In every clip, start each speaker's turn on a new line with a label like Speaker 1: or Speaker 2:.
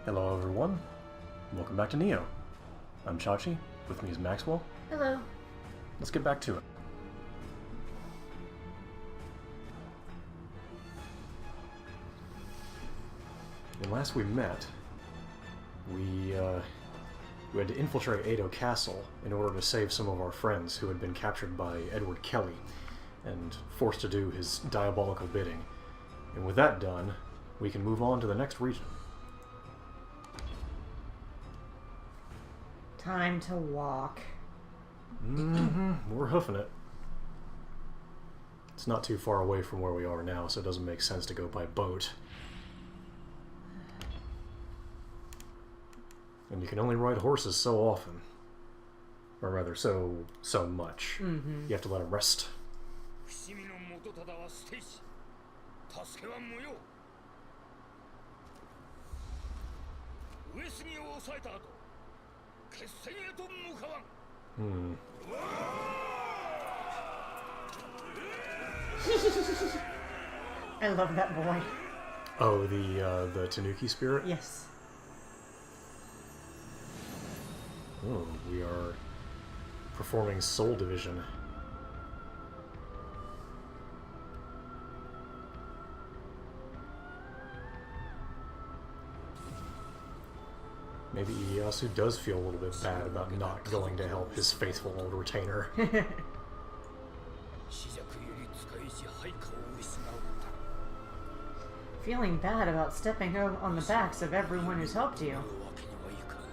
Speaker 1: Hello everyone, welcome back to Nioh. I'm Chachi, with me is Maxwell.
Speaker 2: Hello.
Speaker 1: Let's get back to it. When last we met, we had to infiltrate Edo Castle in order to save some of our friends who had been captured by Edward Kelly and forced to do his diabolical bidding. And with that done, we can move on to the next region.
Speaker 2: Time to walk.
Speaker 1: We're hoofing it. It's not too far away from where we are now, so it doesn't make sense to go by boat. And you can only ride horses so often. Or rather, so much. You have to let them rest.
Speaker 2: I love that boy.
Speaker 1: Oh, the Tanuki spirit?
Speaker 2: Yes.
Speaker 1: Oh, we are performing Soul Division. Maybe Ieyasu does feel a little bit bad about not going to help his faithful old retainer.
Speaker 2: Feeling bad about stepping on the backs of everyone who's helped you.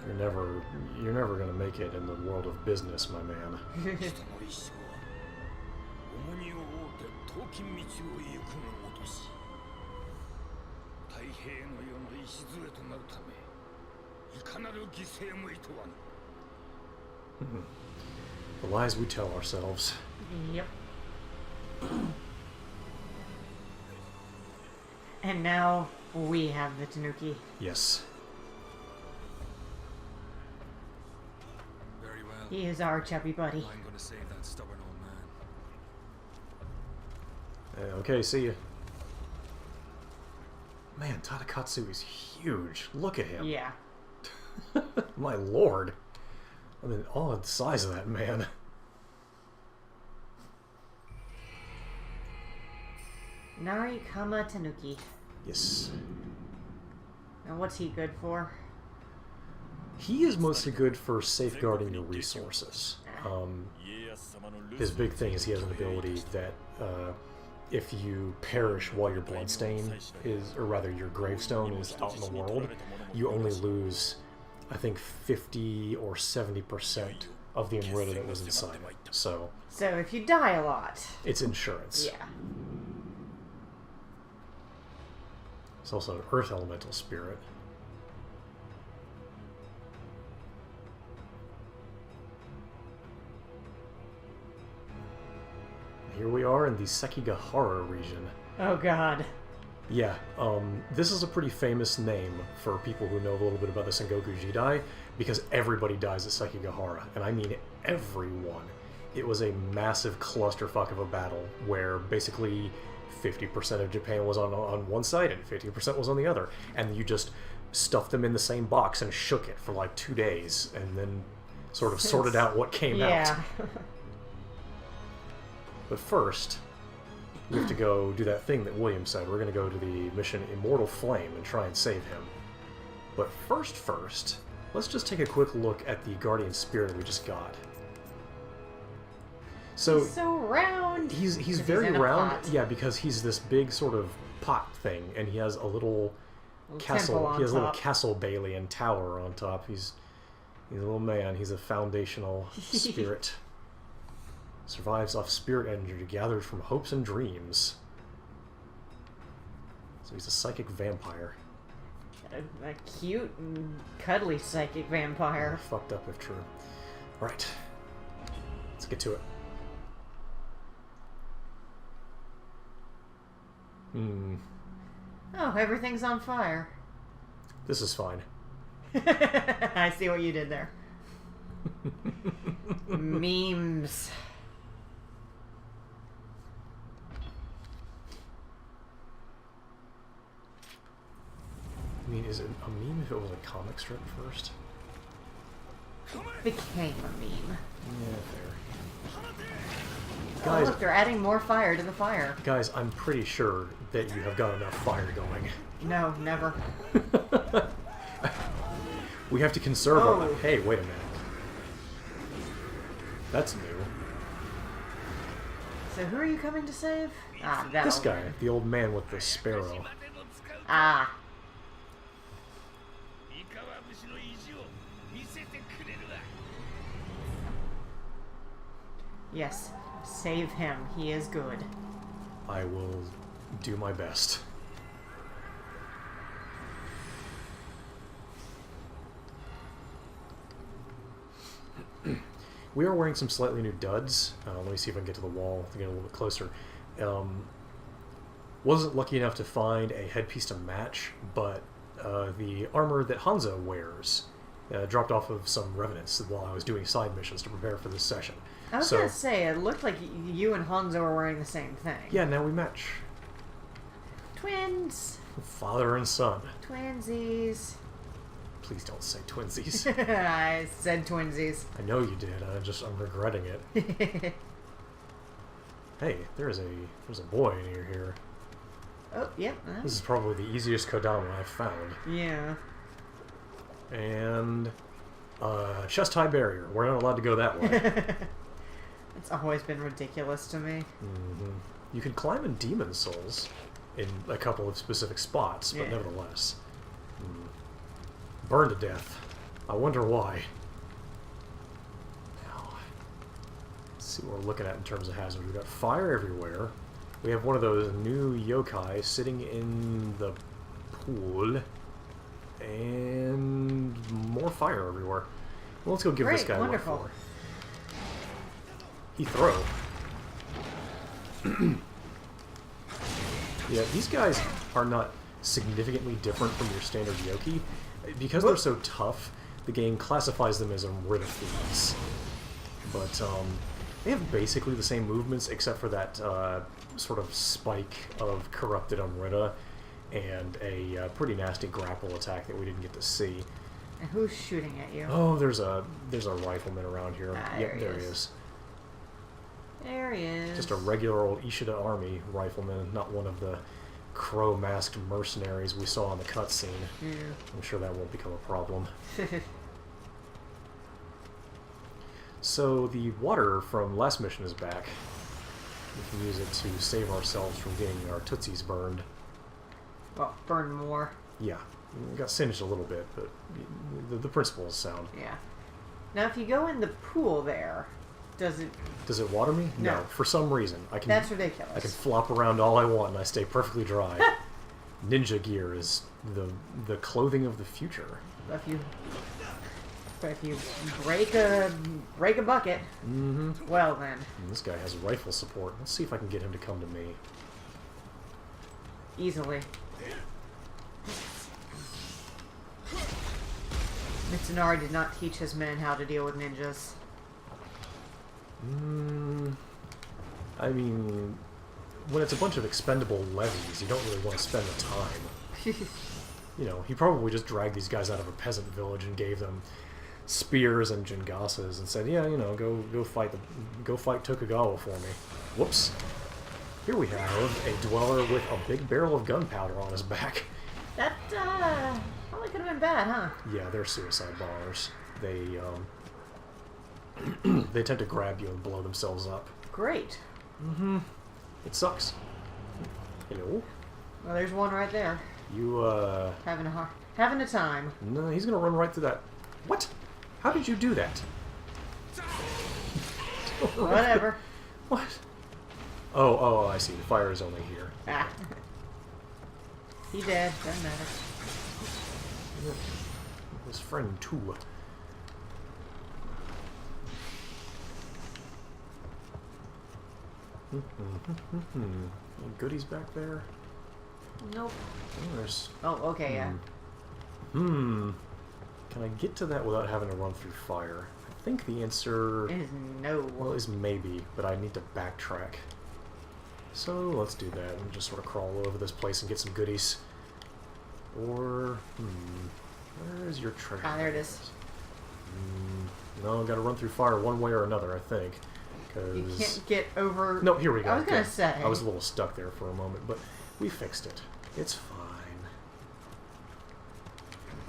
Speaker 1: You're never gonna make it in the world of business, my man. The lies we tell ourselves.
Speaker 2: Yep. And now we have the Tanuki.
Speaker 1: Yes.
Speaker 3: Very well.
Speaker 2: He is our chubby buddy.
Speaker 3: I'm going to save that stubborn old man.
Speaker 1: Okay, see ya. Man, Tadakatsu is huge. Look at him.
Speaker 2: Yeah.
Speaker 1: My lord. I mean, all the size of that man.
Speaker 2: Narikama Tanuki.
Speaker 1: Yes.
Speaker 2: And what's he good for?
Speaker 1: He is mostly good for safeguarding your resources. His big thing is he has an ability that if you perish while your bloodstain is, or rather your gravestone is out in the world, you only lose, I think, 50 or 70% of the Amrita that was inside it. So
Speaker 2: if you die a lot.
Speaker 1: it's insurance.
Speaker 2: Yeah.
Speaker 1: It's also an earth elemental spirit. Here we are in the Sekigahara region.
Speaker 2: Oh god.
Speaker 1: Yeah, this is a pretty famous name for people who know a little bit about the Sengoku Jidai, because everybody dies at Sekigahara, and I mean everyone. It was a massive clusterfuck of a battle where basically 50% of Japan was on one side and 50% was on the other, and you just stuffed them in the same box and shook it for like 2 days, and then sort of sorted out what came out.
Speaker 2: Yeah.
Speaker 1: But first, we have to go do that thing that William said. We're going to go to the mission Immortal Flame and try and save him. But first, let's just take a quick look at the Guardian Spirit we just got. So
Speaker 2: He's so round.
Speaker 1: He's very
Speaker 2: in a
Speaker 1: round,
Speaker 2: pot.
Speaker 1: yeah, because he's this big sort of pot thing, and he has a little castle.
Speaker 2: temple on
Speaker 1: He has a little
Speaker 2: top.
Speaker 1: castle bailey and tower on top. He's a little man. He's a foundational spirit. Survives off spirit energy gathered from hopes and dreams. So he's a psychic vampire.
Speaker 2: A cute and cuddly psychic vampire.
Speaker 1: Fucked up if true. Alright. Let's get to it.
Speaker 2: Oh, everything's on fire.
Speaker 1: This is fine.
Speaker 2: I see what you did there. Memes.
Speaker 1: I mean, is it a meme if it was a comic strip first?
Speaker 2: Became a meme.
Speaker 1: Yeah, fair.
Speaker 2: Oh,
Speaker 1: Guys,
Speaker 2: look, they're adding more fire to the fire.
Speaker 1: guys, I'm pretty sure that you have got enough fire going.
Speaker 2: No, never.
Speaker 1: We have to conserve
Speaker 2: Oh.
Speaker 1: our... Hey, wait a minute. That's new.
Speaker 2: So who are you coming to save? Ah, that
Speaker 1: This
Speaker 2: old
Speaker 1: guy,
Speaker 2: man.
Speaker 1: the old man with the sparrow.
Speaker 2: Ah. Yes, save him. He is good.
Speaker 1: I will do my best. We are wearing some slightly new duds. Let me see if I can get to the wall to get a little bit closer. Wasn't lucky enough to find a headpiece to match, but the armor that Hanzo wears dropped off of some revenants while I was doing side missions to prepare for this session.
Speaker 2: I was
Speaker 1: So-
Speaker 2: gonna say, it looked like you and Hanzo were wearing the same thing.
Speaker 1: Yeah, now we match.
Speaker 2: Twins!
Speaker 1: Father and son.
Speaker 2: Twinsies.
Speaker 1: Please don't say twinsies.
Speaker 2: I said twinsies.
Speaker 1: I know you did. I'm regretting it. Hey, there's a boy near here.
Speaker 2: Oh, yep.
Speaker 1: This is probably the easiest Kodama I've found.
Speaker 2: Yeah.
Speaker 1: And chest high barrier. We're not allowed to go that way.
Speaker 2: It's always been ridiculous to me.
Speaker 1: You can climb in demon souls in a couple of specific spots, but
Speaker 2: Yeah.
Speaker 1: nevertheless. Burned to death. I wonder why. Now, let's see what we're looking at in terms of hazards. We've got fire everywhere. We have one of those new yokai sitting in the pool. And more fire everywhere. Well, let's go give this
Speaker 2: Great,
Speaker 1: guy
Speaker 2: wonderful.
Speaker 1: what for. He throw. Yeah, these guys are not significantly different from your standard Yoki. Because they're so tough, the game classifies them as a Thieves. But they have basically the same movements, except for that sort of spike of corrupted Umrita and a pretty nasty grapple attack that we didn't get to see.
Speaker 2: And who's shooting at you?
Speaker 1: Oh, there's a rifleman around here.
Speaker 2: Ah,
Speaker 1: Yep,
Speaker 2: there
Speaker 1: there
Speaker 2: he
Speaker 1: he
Speaker 2: is.
Speaker 1: is.
Speaker 2: There he is.
Speaker 1: Just a regular old Ishida army rifleman, not one of the crow-masked mercenaries we saw in the cutscene.
Speaker 2: Yeah.
Speaker 1: I'm sure that won't become a problem. So the water from last mission is back. We can use it to save ourselves from getting our tootsies burned.
Speaker 2: Well, burn more.
Speaker 1: Yeah, we got singed a little bit, but the principle is sound.
Speaker 2: Yeah. Now, if you go in the pool there, does it...
Speaker 1: Does it water me?
Speaker 2: No.
Speaker 1: For some reason.
Speaker 2: That's ridiculous.
Speaker 1: I can flop around all I want and I stay perfectly dry. Ninja gear is the clothing of the future.
Speaker 2: If you break a bucket, well then.
Speaker 1: And this guy has rifle support. Let's see if I can get him to come to me.
Speaker 2: Easily. Mitsunari did not teach his men how to deal with ninjas.
Speaker 1: I mean, when it's a bunch of expendable levies, you don't really want to spend the time. You know, he probably just dragged these guys out of a peasant village and gave them spears and jingasas and said, "Yeah, you know, go fight Tokugawa for me." Whoops. Here we have a dweller with a big barrel of gunpowder on his back.
Speaker 2: That, probably could have been bad, huh?
Speaker 1: Yeah, they're suicide bombers. They they tend to grab you and blow themselves up.
Speaker 2: Great.
Speaker 1: It sucks. Hello?
Speaker 2: Well, there's one right there.
Speaker 1: You,
Speaker 2: Having a time.
Speaker 1: No, he's gonna run right through that. What? How did you do that?
Speaker 2: Whatever.
Speaker 1: What? Oh, I see. The fire is only here.
Speaker 2: Ah. He dead. Doesn't matter.
Speaker 1: His friend, too. Any goodies back there?
Speaker 2: Nope.
Speaker 1: Oh, there's...
Speaker 2: Oh, okay, yeah.
Speaker 1: Can I get to that without having to run through fire? I think the answer...
Speaker 2: It is no.
Speaker 1: Well, is maybe, but I need to backtrack. So let's do that and just sort of crawl all over this place and get some goodies. Or, where is your treasure?
Speaker 2: Ah, there it is.
Speaker 1: No, gotta run through fire one way or another, I think.
Speaker 2: You
Speaker 1: Cause...
Speaker 2: can't get over...
Speaker 1: No, here we go.
Speaker 2: I was gonna
Speaker 1: Good.
Speaker 2: say.
Speaker 1: I was a little stuck there for a moment, but we fixed it. It's fine.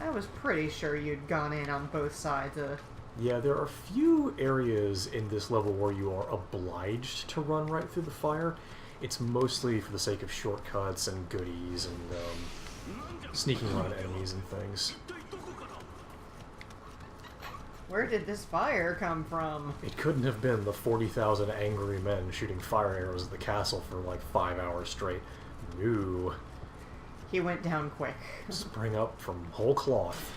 Speaker 2: I was pretty sure you'd gone in on both sides of...
Speaker 1: Yeah, there are few areas in this level where you are obliged to run right through the fire. It's mostly for the sake of shortcuts and goodies and sneaking around enemies and things.
Speaker 2: Where did this fire come from?
Speaker 1: It couldn't have been the 40,000 angry men shooting fire arrows at the castle for like 5 hours straight. No.
Speaker 2: He went down quick.
Speaker 1: Sprang up from whole cloth.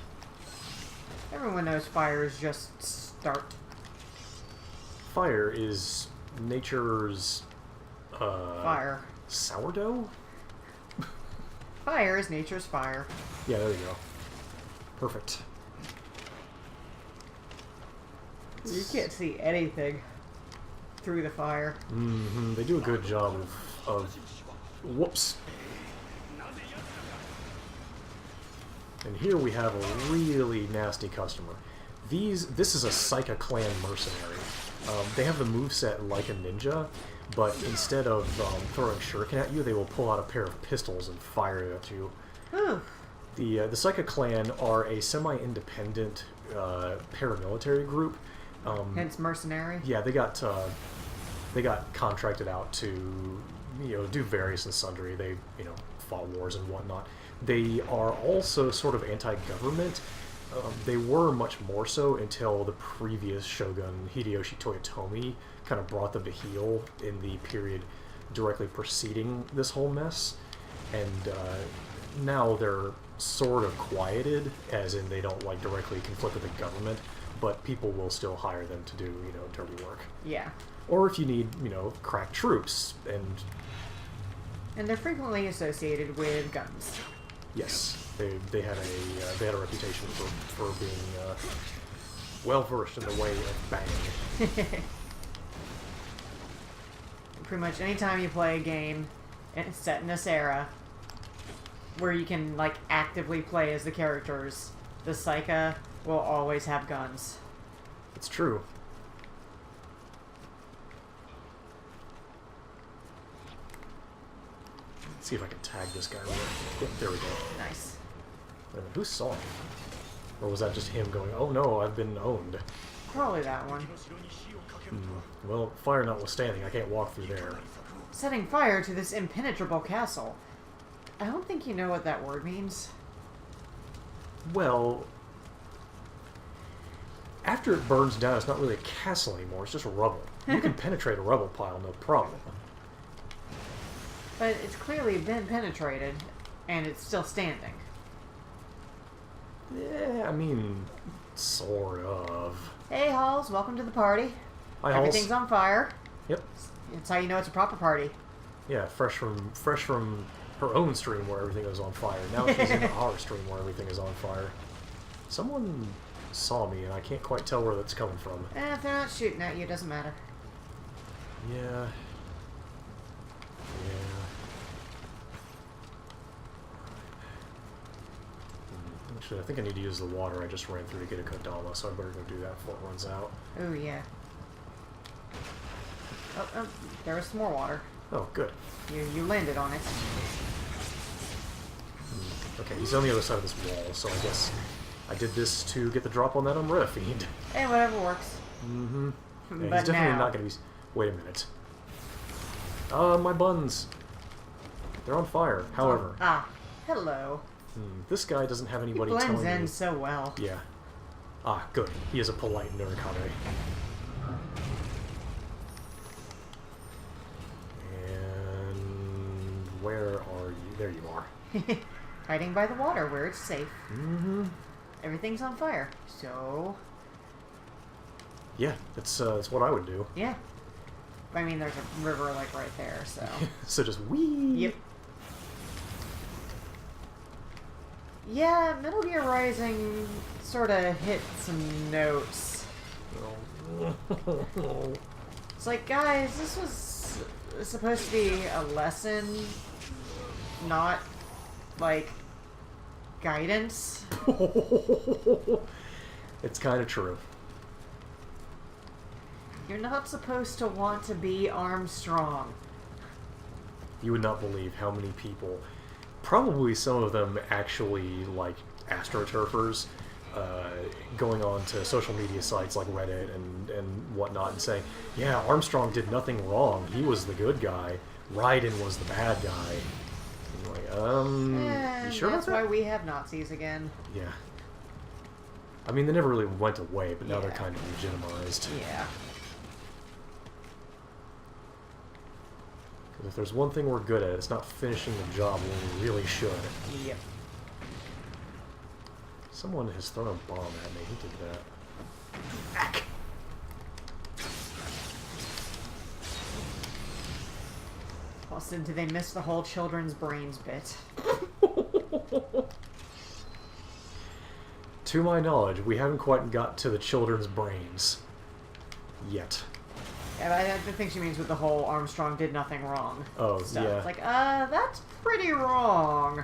Speaker 2: Everyone knows fire is just start.
Speaker 1: Fire is nature's...
Speaker 2: Fire.
Speaker 1: Sourdough?
Speaker 2: Fire is nature's fire.
Speaker 1: Yeah, there you go. Perfect.
Speaker 2: You can't see anything through the fire.
Speaker 1: They do a good job of... Whoops. And here we have a really nasty customer. This is a Psycha clan mercenary. They have the moveset like a ninja, but instead of throwing shuriken at you, they will pull out a pair of pistols and fire it at you.
Speaker 2: Whew.
Speaker 1: The Psycha clan are a semi-independent paramilitary group.
Speaker 2: Hence mercenary.
Speaker 1: Yeah, they got contracted out to do various and sundry. They fought wars and whatnot. They are also sort of anti-government. They were much more so until the previous shogun, Hideyoshi Toyotomi, kind of brought them to heel in the period directly preceding this whole mess. And now they're sort of quieted, as in they don't directly conflict with the government, but people will still hire them to do, dirty work.
Speaker 2: Yeah.
Speaker 1: Or if you need, crack troops,
Speaker 2: And they're frequently associated with guns.
Speaker 1: yes, they had a reputation for being well versed in the way of banging.
Speaker 2: Pretty much anytime you play a game and it's set in this era where you can actively play as the characters, the Psycha will always have guns.
Speaker 1: It's true. Let's see if I can tag this guy. Yep, there we go.
Speaker 2: Nice.
Speaker 1: Wait a minute, who saw me? Or was that just him going, oh no, I've been owned?
Speaker 2: Probably that one.
Speaker 1: Well, fire notwithstanding, I can't walk through there.
Speaker 2: Setting fire to this impenetrable castle. I don't think you know what that word means.
Speaker 1: Well, after it burns down, it's not really a castle anymore, it's just rubble. You can penetrate a rubble pile, no problem.
Speaker 2: But it's clearly been penetrated, and it's still standing.
Speaker 1: Yeah, I mean, sort of.
Speaker 2: Hey, Halls, welcome to the party.
Speaker 1: Hi, Halls.
Speaker 2: Everything's on fire.
Speaker 1: Yep.
Speaker 2: It's how you know it's a proper party.
Speaker 1: Yeah, fresh from her own stream where everything is on fire. Now she's in our stream where everything is on fire. Someone saw me, and I can't quite tell where that's coming from.
Speaker 2: If they're not shooting at you, it doesn't matter.
Speaker 1: Yeah. Actually, I think I need to use the water I just ran through to get a Kodama, so I better go do that before it runs out.
Speaker 2: Oh, yeah. Oh, there was some more water.
Speaker 1: Oh, good.
Speaker 2: You landed on it.
Speaker 1: Okay, he's on the other side of this wall, so I guess I did this to get the drop on that Umbrella Fiend.
Speaker 2: Hey, whatever works.
Speaker 1: Mm-hmm. Yeah,
Speaker 2: But
Speaker 1: he's definitely
Speaker 2: now...
Speaker 1: not going to be... Wait a minute. My buns. They're on fire, however.
Speaker 2: Ah, hello.
Speaker 1: This guy doesn't have anybody
Speaker 2: He
Speaker 1: telling
Speaker 2: blends in
Speaker 1: me...
Speaker 2: so well.
Speaker 1: Yeah. Ah, good. He is a polite Nurikame. And... where are you? There you are.
Speaker 2: Hiding by the water where it's safe.
Speaker 1: Mm-hmm.
Speaker 2: Everything's on fire. So...
Speaker 1: Yeah, that's what I would do.
Speaker 2: yeah. I mean, there's a river, right there, so...
Speaker 1: So just whee!
Speaker 2: Yep. Yeah, Metal Gear Rising sort of hit some notes. It's like, guys, this was supposed to be a lesson, not, guidance.
Speaker 1: It's kind of true.
Speaker 2: You're not supposed to want to be Armstrong.
Speaker 1: You would not believe how many people, probably some of them actually like astroturfers, going on to social media sites like Reddit and whatnot and saying, yeah, Armstrong did nothing wrong. He was the good guy. Raiden was the bad guy. And like, you sure about
Speaker 2: that's
Speaker 1: that?
Speaker 2: why we have Nazis again.
Speaker 1: Yeah. I mean, they never really went away, but now
Speaker 2: Yeah.
Speaker 1: they're kind of legitimized.
Speaker 2: Yeah.
Speaker 1: Because if there's one thing we're good at, it's not finishing the job when we really should.
Speaker 2: Yep.
Speaker 1: Someone has thrown a bomb at me. Who did that? Ack!
Speaker 2: Also, did they miss the whole children's brains bit?
Speaker 1: To my knowledge, we haven't quite got to the children's brains. Yet.
Speaker 2: Yeah, I think she means with the whole Armstrong did nothing wrong
Speaker 1: Oh,
Speaker 2: stuff.
Speaker 1: yeah.
Speaker 2: It's like, that's pretty wrong.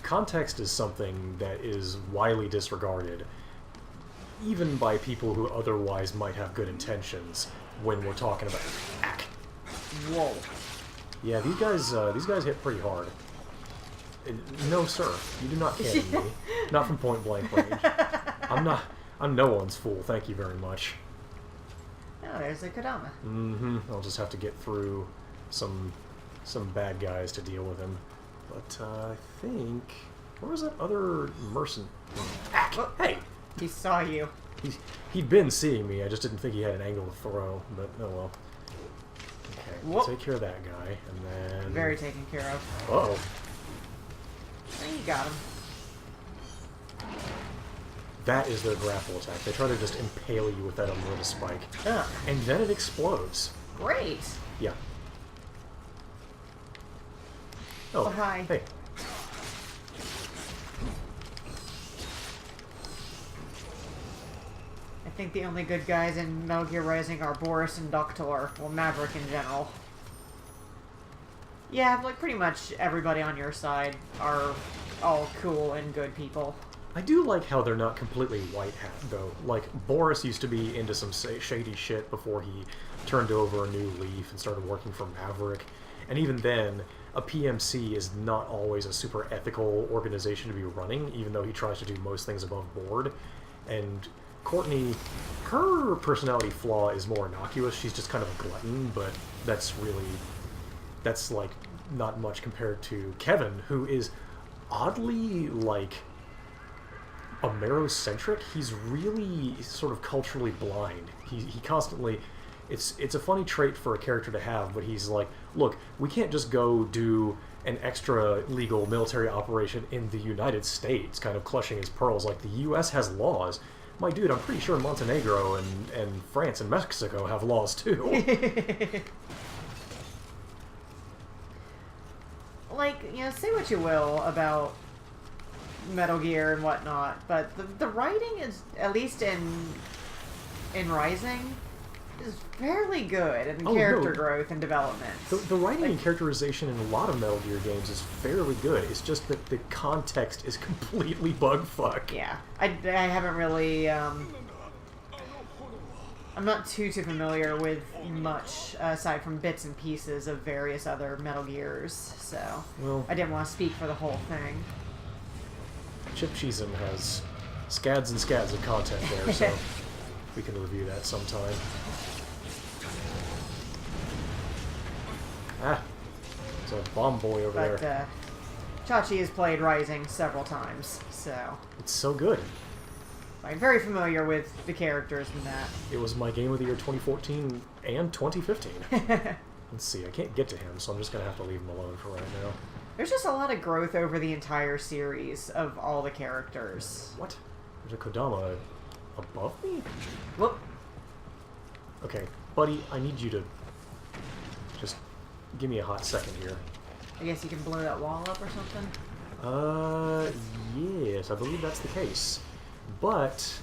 Speaker 1: Context is something that is widely disregarded, even by people who otherwise might have good intentions when we're talking about... Ack!
Speaker 2: Whoa.
Speaker 1: Yeah, these guys hit pretty hard. No, sir. You do not can me. Not from point blank range. I'm no one's fool, thank you very much.
Speaker 2: Oh, there's a Kodama.
Speaker 1: Mm-hmm. I'll just have to get through some bad guys to deal with him. But I think... Where was that other mercenary? Ack!
Speaker 2: Oh.
Speaker 1: Hey!
Speaker 2: He saw you.
Speaker 1: He'd been seeing me, I just didn't think he had an angle to throw, but oh well. Okay, we'll
Speaker 2: Whoop.
Speaker 1: take care of that guy, and then...
Speaker 2: Very taken care of.
Speaker 1: Uh-oh.
Speaker 2: You got him.
Speaker 1: That is their grapple attack. They try to just impale you with that unloaded spike.
Speaker 2: Ugh.
Speaker 1: And then it explodes.
Speaker 2: Great.
Speaker 1: Yeah. Oh,
Speaker 2: hi.
Speaker 1: Hey.
Speaker 2: I think the only good guys in Metal Gear Rising are Boris and Doctor, well, Maverick in general. Yeah, like pretty much everybody on your side are all cool and good people.
Speaker 1: I do like how they're not completely white hat, though. Like, Boris used to be into some shady shit before he turned over a new leaf and started working for Maverick. And even then, a PMC is not always a super ethical organization to be running, even though he tries to do most things above board. And Courtney, her personality flaw is more innocuous. She's just kind of a glutton, but that's like not much compared to Kevin, who is oddly like Amerocentric. He's really sort of culturally blind. He constantly... It's a funny trait for a character to have, but he's like, look, we can't just go do an extra legal military operation in the United States, kind of clutching his pearls, like the U.S. has laws. My dude, I'm pretty sure Montenegro and France and Mexico have laws too.
Speaker 2: Like, you know, say what you will about Metal Gear and whatnot, but the writing is, at least in Rising, is fairly good in character growth and development.
Speaker 1: The writing and characterization in a lot of Metal Gear games is fairly good. It's just that the context is completely bugfuck.
Speaker 2: Yeah. I haven't really, I'm not too familiar with much, aside from bits and pieces of various other Metal Gears, so
Speaker 1: Well,
Speaker 2: I didn't want to speak for the whole thing.
Speaker 1: Chip Cheesem has scads and scads of content there, so we can review that sometime. Ah, there's a bomb boy over there.
Speaker 2: Chachi has played Rising several times, so
Speaker 1: It's so good.
Speaker 2: I'm very familiar with the characters in that.
Speaker 1: It was my game of the year 2014 and 2015. Let's see, I can't get to him, so I'm just going to have to leave him alone for right now.
Speaker 2: There's just a lot of growth over the entire series of all the characters.
Speaker 1: What? There's a Kodama above me?
Speaker 2: Whoop.
Speaker 1: Okay, buddy, I need you to just give me a hot second here.
Speaker 2: I guess you can blow that wall up or something?
Speaker 1: Yes, I believe that's the case. But,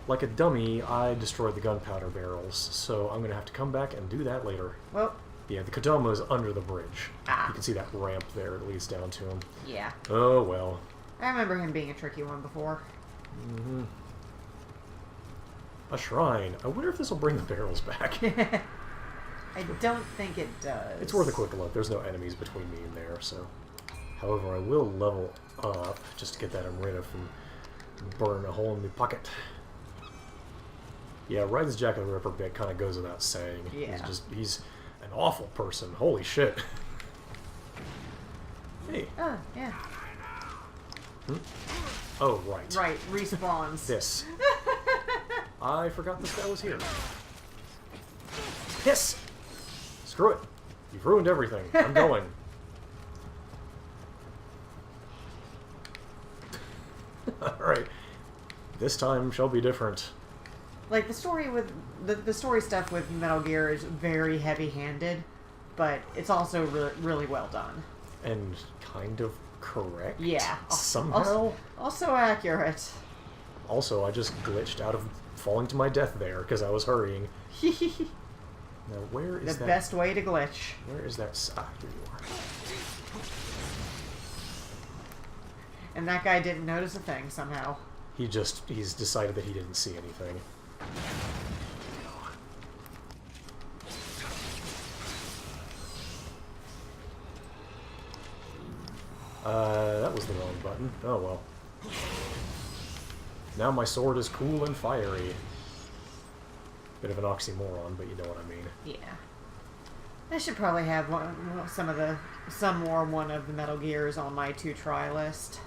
Speaker 1: like a dummy, I destroyed the gunpowder barrels, so I'm gonna have to come back and do that later.
Speaker 2: Well,
Speaker 1: Yeah, the Kodama is under the bridge.
Speaker 2: Ah.
Speaker 1: You can see that ramp there, it leads down to him.
Speaker 2: yeah.
Speaker 1: Oh well.
Speaker 2: I remember him being a tricky one before.
Speaker 1: Mm-hmm. A shrine. I wonder if this will bring the barrels back.
Speaker 2: I don't think it does.
Speaker 1: It's worth a quick look. There's no enemies between me and there, so... However, I will level up, just to get that arena from burning a hole in my pocket. Yeah, Raiden's Jack of the Ripper bit kind of goes without saying.
Speaker 2: Yeah.
Speaker 1: He's an awful person. Holy shit. Hey.
Speaker 2: Oh, yeah.
Speaker 1: Hmm? Oh, right.
Speaker 2: Right, respawns.
Speaker 1: This. I forgot this guy was here. Piss! Screw it. You've ruined everything. I'm going. Alright. This time shall be different.
Speaker 2: Like, the story with... The story stuff with Metal Gear is very heavy-handed, but it's also really well done.
Speaker 1: And kind of correct?
Speaker 2: Yeah.
Speaker 1: Somehow?
Speaker 2: Also accurate.
Speaker 1: Also, I just glitched out of falling to my death there because I was hurrying. Now, where is
Speaker 2: The
Speaker 1: that?
Speaker 2: best way to glitch.
Speaker 1: Where is that? Ah, here you are.
Speaker 2: And that guy didn't notice a thing, somehow.
Speaker 1: He's decided that he didn't see anything. That was the wrong button. Oh well. Now my sword is cool and fiery. Bit of an oxymoron, but you know what I mean.
Speaker 2: Yeah. I should probably have some more one of the Metal Gears on my to-try list.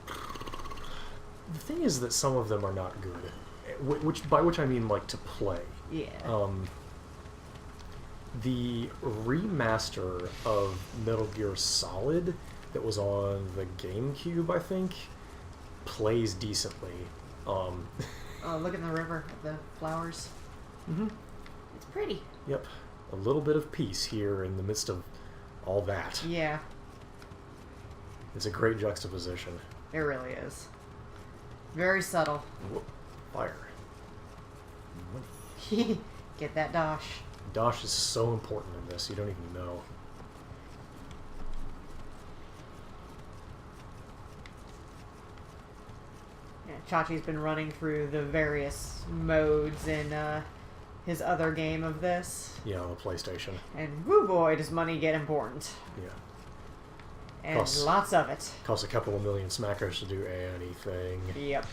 Speaker 1: The thing is that some of them are not good, by which I mean like to play.
Speaker 2: Yeah.
Speaker 1: The remaster of Metal Gear Solid that was on the GameCube, I think, plays decently.
Speaker 2: Oh, look at the river of the flowers.
Speaker 1: Mm-hmm.
Speaker 2: It's pretty.
Speaker 1: Yep. A little bit of peace here in the midst of all that.
Speaker 2: Yeah.
Speaker 1: It's a great juxtaposition.
Speaker 2: It really is. Very subtle.
Speaker 1: Whoa. Fire.
Speaker 2: Get that dosh.
Speaker 1: Dosh is so important in this, you don't even know.
Speaker 2: Yeah, Chachi's been running through the various modes in his other game of this.
Speaker 1: Yeah, on the PlayStation.
Speaker 2: And woo boy, does money get important.
Speaker 1: Yeah.
Speaker 2: And
Speaker 1: Costs-
Speaker 2: lots of it.
Speaker 1: Costs a couple of million smackers to do anything.
Speaker 2: Yep.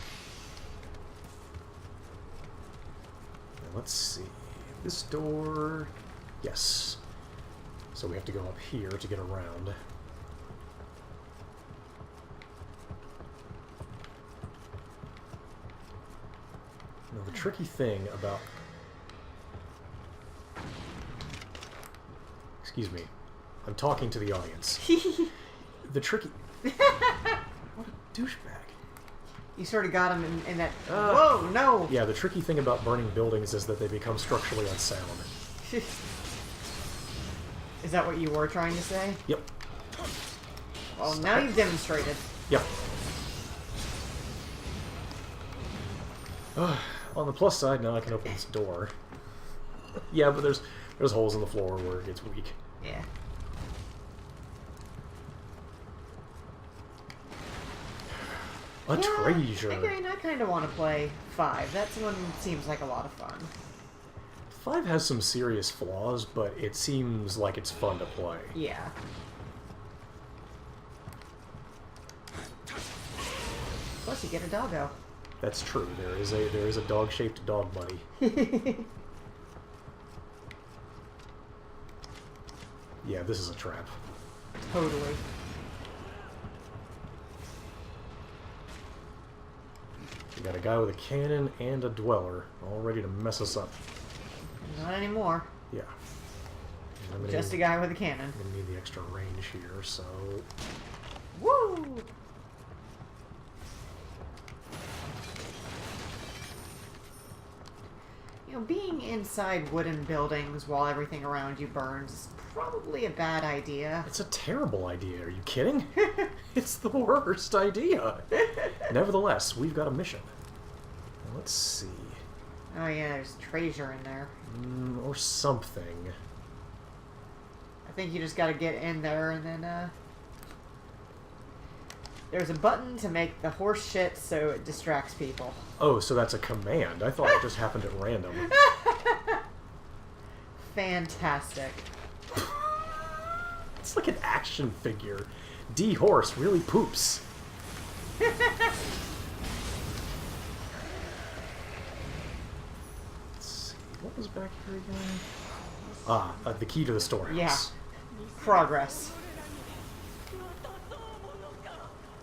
Speaker 1: Now, let's see. This door... Yes. So we have to go up here to get around. Now, the tricky thing about... Excuse me. I'm talking to the audience. The tricky... What a douchebag.
Speaker 2: You sort of got him in that... Whoa, no!
Speaker 1: Yeah, the tricky thing about burning buildings is that they become structurally unsound.
Speaker 2: Is that what you were trying to say?
Speaker 1: Yep.
Speaker 2: Well, now you've demonstrated.
Speaker 1: Yep. On the plus side, now I can open this door. Yeah, but there's holes in the floor where it gets weak.
Speaker 2: Yeah.
Speaker 1: A treasure.
Speaker 2: Again, I kind of want to play 5. That one seems like a lot of fun.
Speaker 1: 5 has some serious flaws, but it seems like it's fun to play.
Speaker 2: Yeah. Plus, you get a doggo.
Speaker 1: That's true. There is a dog-shaped dog buddy. Yeah, this is a trap.
Speaker 2: Totally.
Speaker 1: We got a guy with a cannon and a dweller, all ready to mess us up.
Speaker 2: Not anymore.
Speaker 1: Yeah.
Speaker 2: Just a guy with a cannon.
Speaker 1: I'm gonna need the extra range here, so...
Speaker 2: Woo! You know, being inside wooden buildings while everything around you burns is probably a bad idea.
Speaker 1: It's a terrible idea. Are you kidding? It's the worst idea. Nevertheless, we've got a mission. Now, let's see.
Speaker 2: Oh yeah, there's treasure in there.
Speaker 1: Or something.
Speaker 2: I think you just gotta get in there and then, There's a button to make the horse shit so it distracts people.
Speaker 1: Oh, so that's a command. I thought it just happened at random.
Speaker 2: Fantastic.
Speaker 1: It's like an action figure. D horse really poops. Let's see, what was back here again? Ah, the key to the storehouse.
Speaker 2: Yeah. Progress.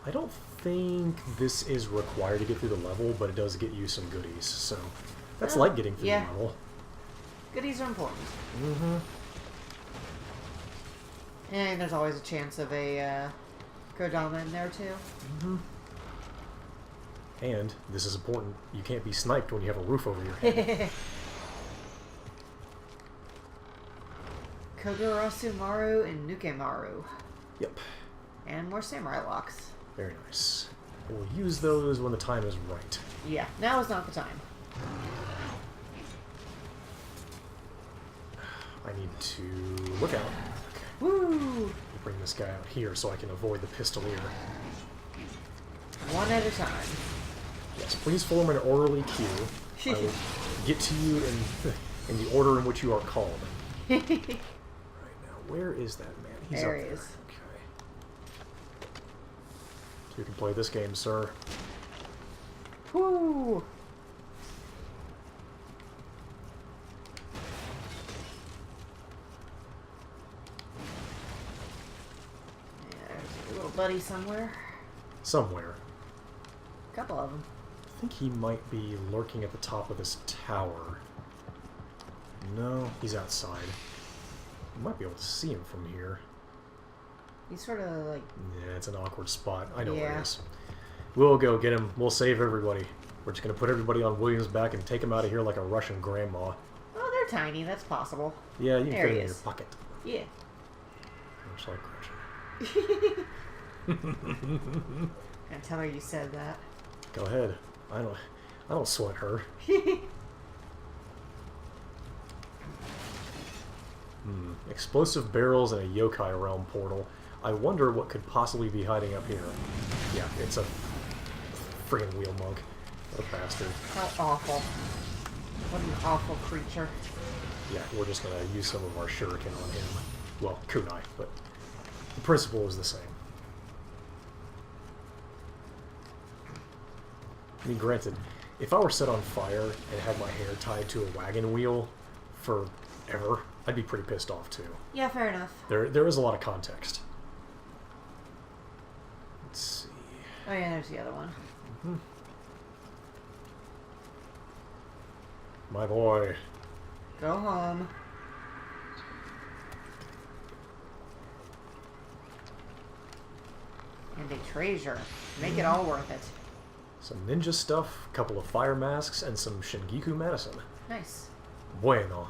Speaker 1: I don't think this is required to get through the level, but it does get you some goodies, so that's like getting through
Speaker 2: yeah.
Speaker 1: the level.
Speaker 2: Goodies are important.
Speaker 1: Mm-hmm.
Speaker 2: And there's always a chance of a Kodama in there too.
Speaker 1: Mm-hmm. And, this is important, you can't be sniped when you have a roof over your head.
Speaker 2: Kogurasu Maru and Nukemaru.
Speaker 1: Yep.
Speaker 2: And more samurai locks.
Speaker 1: Very nice. We'll use those when the time is right.
Speaker 2: Yeah, now is not the time.
Speaker 1: I need to look out. Okay.
Speaker 2: Woo!
Speaker 1: Bring this guy out here so I can avoid the pistolier.
Speaker 2: One at a time.
Speaker 1: Yes, please form an orderly queue. I will get to you in the order in which you are called. Right now, where is that man? He's
Speaker 2: There
Speaker 1: up
Speaker 2: he
Speaker 1: there.
Speaker 2: is.
Speaker 1: Okay. So you can play this game, sir.
Speaker 2: Woo! Yeah, there's a little buddy somewhere.
Speaker 1: Somewhere.
Speaker 2: A couple of them.
Speaker 1: I think he might be lurking at the top of this tower. No, he's outside. You might be able to see him from here.
Speaker 2: He's sort of like...
Speaker 1: Yeah, it's an awkward spot. I know where
Speaker 2: Yeah.
Speaker 1: it is. We'll go get him. We'll save everybody. We're just going to put everybody on William's back and take him out of here like a Russian grandma.
Speaker 2: Oh, they're tiny. That's possible.
Speaker 1: Yeah, you can
Speaker 2: There
Speaker 1: fit
Speaker 2: he
Speaker 1: him in your
Speaker 2: is.
Speaker 1: pocket.
Speaker 2: Yeah.
Speaker 1: Much like Gretchen.
Speaker 2: Can't tell her you said that.
Speaker 1: Go ahead. I don't sweat her. Explosive barrels and a yokai realm portal. I wonder what could possibly be hiding up here. Yeah, it's a friggin' wheel monk. What a bastard.
Speaker 2: How awful. What an awful creature.
Speaker 1: Yeah, we're just gonna use some of our shuriken on him. Well, kunai, but the principle is the same. I mean, granted, if I were set on fire and had my hair tied to a wagon wheel forever, I'd be pretty pissed off too.
Speaker 2: Yeah, fair enough.
Speaker 1: There is a lot of context. Let's see.
Speaker 2: Oh yeah, there's the other one.
Speaker 1: My boy.
Speaker 2: Go home. And a treasure. Make it all worth it.
Speaker 1: Some ninja stuff, a couple of fire masks, and some Shingiku medicine.
Speaker 2: Nice.
Speaker 1: Bueno.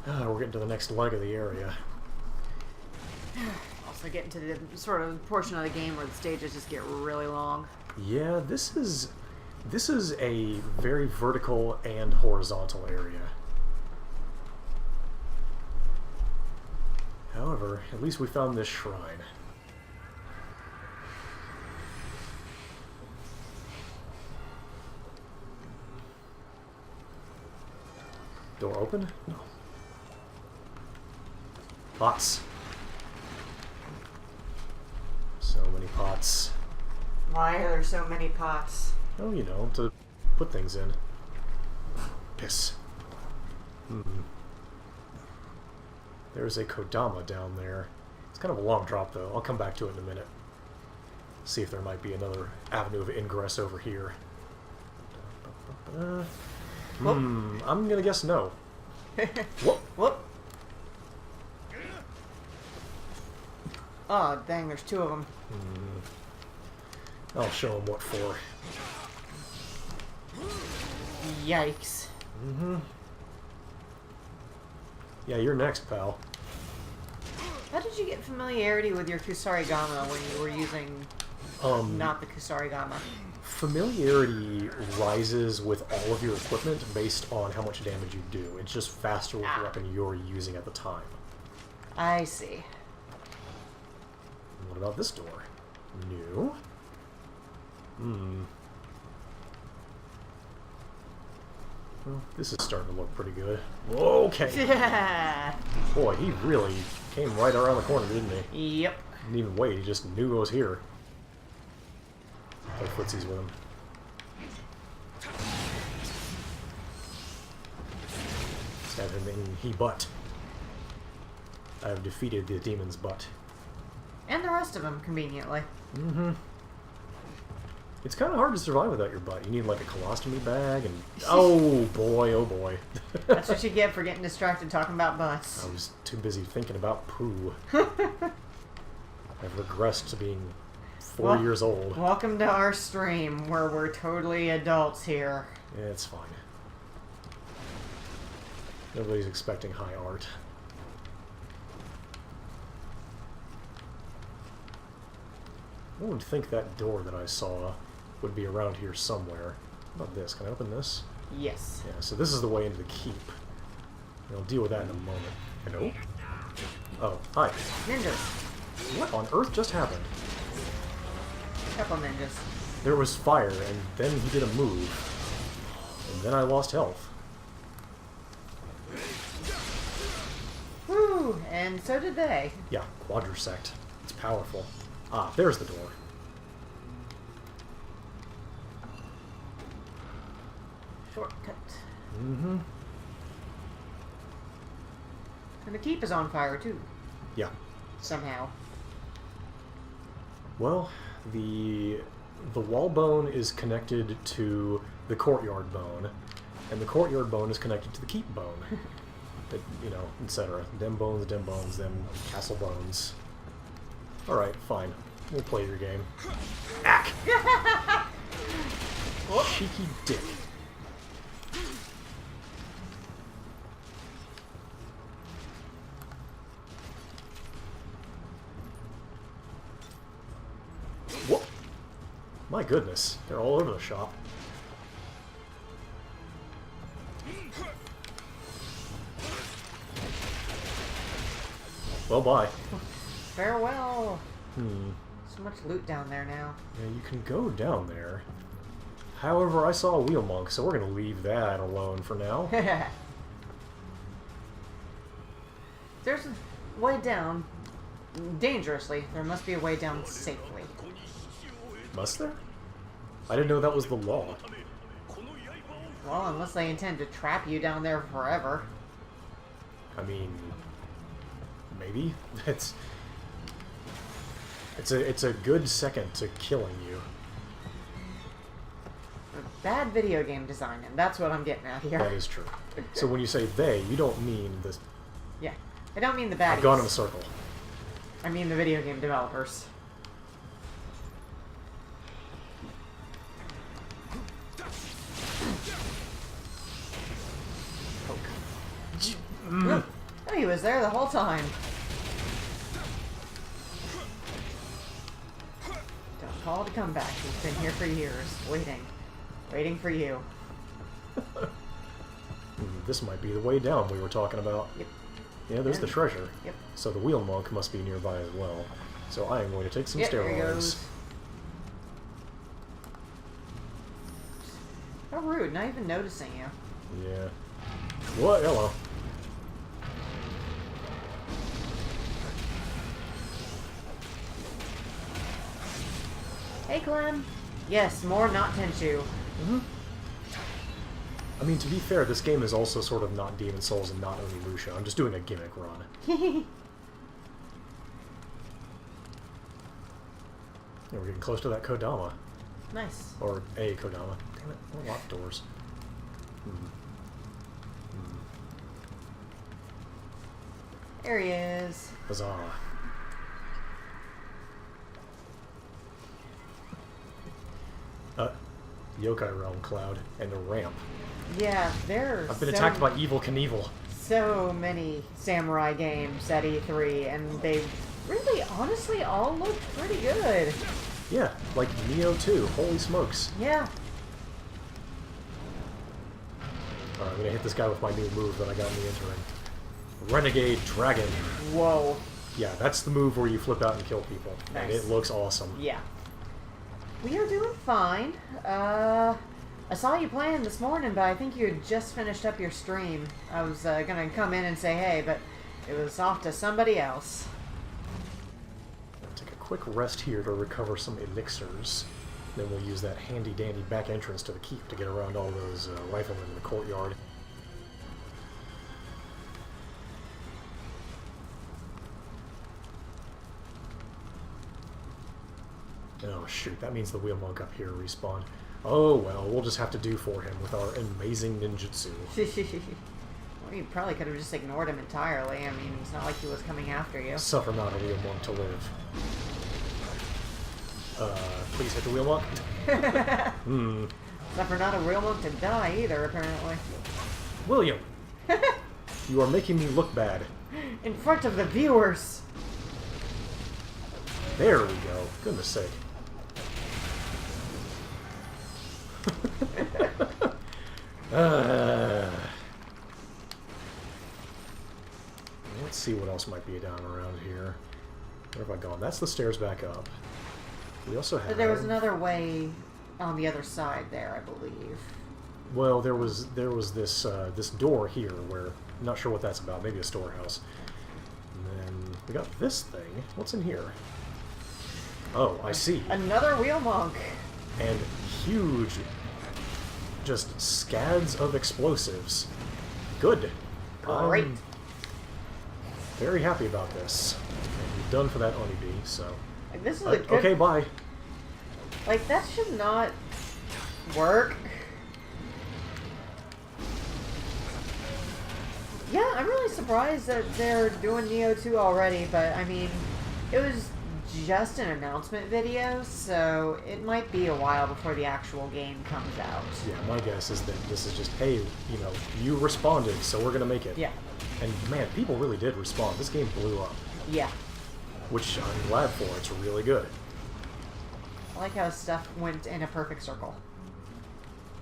Speaker 1: We're getting to the next leg of the area.
Speaker 2: Also getting to the sort of portion of the game where the stages just get really long.
Speaker 1: Yeah, this is a very vertical and horizontal area. However, at least we found this shrine. Door open? No. Pots. So many pots.
Speaker 2: Why are there so many pots?
Speaker 1: Oh, you know, to put things in. Piss. There's a Kodama down there. It's kind of a long drop, though. I'll come back to it in a minute. See if there might be another avenue of ingress over here. I'm gonna guess no. Whoop.
Speaker 2: Whoop. Oh, dang, there's two of them.
Speaker 1: I'll show him what for.
Speaker 2: Yikes.
Speaker 1: Yeah, you're next, pal.
Speaker 2: How did you get familiarity with your Kusarigama when you were using not the Kusarigama?
Speaker 1: familiarity rises with all of your equipment based on how much damage you do. It's just faster with the weapon you're using at the time.
Speaker 2: I see.
Speaker 1: What about this door? New? Well, this is starting to look pretty good. Okay.
Speaker 2: Yeah.
Speaker 1: Boy, he really came right around the corner, didn't he?
Speaker 2: Yep.
Speaker 1: Didn't even wait, he just knew I was here. Play footsies with him. Stab him in he butt. I have defeated the demon's butt.
Speaker 2: And the rest of them, conveniently.
Speaker 1: Mm-hmm. It's kind of hard to survive without your butt. You need like a colostomy bag and... Oh boy, oh boy.
Speaker 2: That's what you get for getting distracted talking about butts.
Speaker 1: I was too busy thinking about poo. I've regressed to being 4 years old.
Speaker 2: Welcome to our stream, where we're totally adults here.
Speaker 1: Yeah, it's fine. Nobody's expecting high art. I would think that door that I saw would be around here somewhere. How about this? Can I open this?
Speaker 2: Yes.
Speaker 1: Yeah, so this is the way into the keep. I'll deal with that in a moment. Hello? Oh, hi.
Speaker 2: Ninjas.
Speaker 1: What on earth just happened?
Speaker 2: Couple ninjas.
Speaker 1: There was fire, and then he did a move. And then I lost health.
Speaker 2: Woo! And so did they.
Speaker 1: Yeah, quadrisect. It's powerful. Ah, there's the door.
Speaker 2: Shortcut.
Speaker 1: Mm-hmm.
Speaker 2: And the keep is on fire, too.
Speaker 1: Yeah.
Speaker 2: Somehow.
Speaker 1: Well, the wall bone is connected to the courtyard bone, and the courtyard bone is connected to the keep bone. It, you know, etc. Dem bones, them castle bones. Alright, fine. We'll play your game. Ack! Cheeky dick. What? My goodness, they're all over the shop. Well, bye.
Speaker 2: Farewell.
Speaker 1: Hmm.
Speaker 2: So much loot down there now.
Speaker 1: Yeah, you can go down there. However, I saw a wheel monk, so we're going to leave that alone for now.
Speaker 2: There's a way down. Dangerously. There must be a way down safely.
Speaker 1: Must there? I didn't know that was the law.
Speaker 2: Well, unless they intend to trap you down there forever.
Speaker 1: I mean, maybe. It's a good second to killing you.
Speaker 2: Bad video game design, and that's what I'm getting at here.
Speaker 1: That is true. So when you say they, you don't mean the...
Speaker 2: Yeah. I don't mean the baddies.
Speaker 1: I've gone in a circle.
Speaker 2: I mean the video game developers. Oh, he was there the whole time. Don't call to come back. He's been here for years, waiting for you.
Speaker 1: This might be the way down we were talking about.
Speaker 2: Yep.
Speaker 1: Yeah, there's the treasure.
Speaker 2: Yep.
Speaker 1: So the wheel monk must be nearby as well. So I am going to take some
Speaker 2: Yep, there he
Speaker 1: steroids.
Speaker 2: goes. How rude, not even noticing you.
Speaker 1: Yeah. What? Hello.
Speaker 2: Hey, Clem. Yes, more not Tenchu.
Speaker 1: Mm-hmm. I mean, to be fair, this game is also sort of not Demon Souls and not only Lucia. I'm just doing a gimmick run. Yeah, we're getting close to that Kodama.
Speaker 2: Nice.
Speaker 1: Or a Kodama. Damn it, I locked doors.
Speaker 2: There he is.
Speaker 1: Huzzah. Yokai Realm Cloud and a ramp.
Speaker 2: Yeah, there are
Speaker 1: I've been attacked by Evil Knievel.
Speaker 2: so many samurai games at E3, and they really, honestly, all look pretty good.
Speaker 1: Yeah, like Nioh 2. Holy smokes.
Speaker 2: Yeah.
Speaker 1: Alright, I'm gonna hit this guy with my new move that I got in the interim. Renegade Dragon.
Speaker 2: Whoa.
Speaker 1: Yeah, that's the move where you flip out and kill people.
Speaker 2: Nice.
Speaker 1: And it looks awesome.
Speaker 2: Yeah. We are doing fine. I saw you playing this morning, but I think you had just finished up your stream. I was gonna come in and say hey, but it was off to somebody else.
Speaker 1: Take a quick rest here to recover some elixirs. Then we'll use that handy-dandy back entrance to the keep to get around all those riflemen in the courtyard. Oh shoot, that means the wheel monk up here respawned. Oh well, we'll just have to do for him with our amazing ninjutsu.
Speaker 2: Well, you probably could have just ignored him entirely. I mean, it's not like he was coming after you.
Speaker 1: Suffer not a wheel monk to live. Please hit the wheel monk.
Speaker 2: Suffer not a real monk to die either, apparently.
Speaker 1: William! You are making me look bad.
Speaker 2: In front of the viewers!
Speaker 1: There we go. Goodness sake. Let's see what else might be down around here. Where have I gone? That's the stairs back up. We also have...
Speaker 2: But there was another way on the other side there, I believe.
Speaker 1: Well, there was this this door here where I'm not sure what that's about. Maybe a storehouse. And then we got this thing. What's in here? Oh, I see.
Speaker 2: Another wheel monk.
Speaker 1: And huge, just scads of explosives. Good.
Speaker 2: Great.
Speaker 1: I'm very happy about this. And we're done for that honeybee, so...
Speaker 2: Like, this is a good...
Speaker 1: Okay, bye.
Speaker 2: Like, that should not work. Yeah, I'm really surprised that they're doing Nioh 2 already, but, I mean, it was just an announcement video, so it might be a while before the actual game comes out.
Speaker 1: Yeah, my guess is that this is just, hey, you know, you responded, so we're gonna make it.
Speaker 2: Yeah.
Speaker 1: And man, people really did respond. This game blew up.
Speaker 2: Yeah.
Speaker 1: Which I'm glad for. It's really good.
Speaker 2: I like how stuff went in a perfect circle.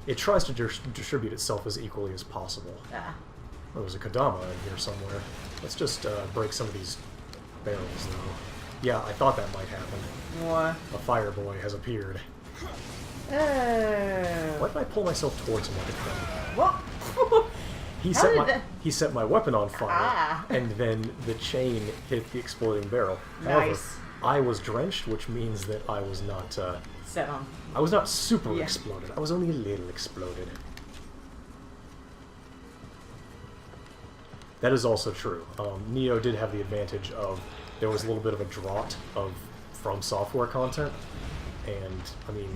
Speaker 1: It tries to distribute itself as equally as possible.
Speaker 2: Ah.
Speaker 1: There was a Kodama in here somewhere. Let's just break some of these barrels, though. Yeah, I thought that might happen.
Speaker 2: What?
Speaker 1: A fire boy has appeared.
Speaker 2: Oh.
Speaker 1: Why did I pull myself towards him like a thing?
Speaker 2: What?
Speaker 1: He set my weapon on fire, and then the chain hit the exploding barrel. However,
Speaker 2: Nice.
Speaker 1: I was drenched, which means that I was not
Speaker 2: Set on.
Speaker 1: I was not super
Speaker 2: Yeah.
Speaker 1: exploded. I was only a little exploded. That is also true. Nioh did have the advantage of there was a little bit of a drought of From Software content, and I mean,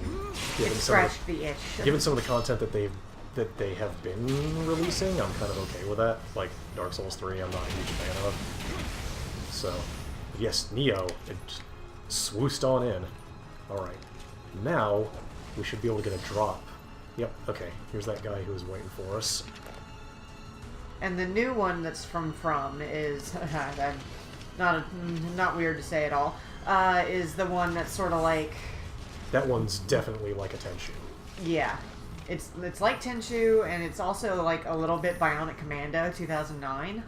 Speaker 2: It scratched the itch.
Speaker 1: given some of the content that they have been releasing, I'm kind of okay with that. Like Dark Souls 3, I'm not a huge fan of. So, yes, Nioh, it just swoosed on in. Alright, now we should be able to get a drop. Yep, okay, here's that guy who was waiting for us.
Speaker 2: And the new one that's from is not weird to say at all. Is the one that's sort of like,
Speaker 1: That one's definitely like a Tenchu.
Speaker 2: yeah, it's like Tenchu, and it's also like a little bit Bionic Commando 2009.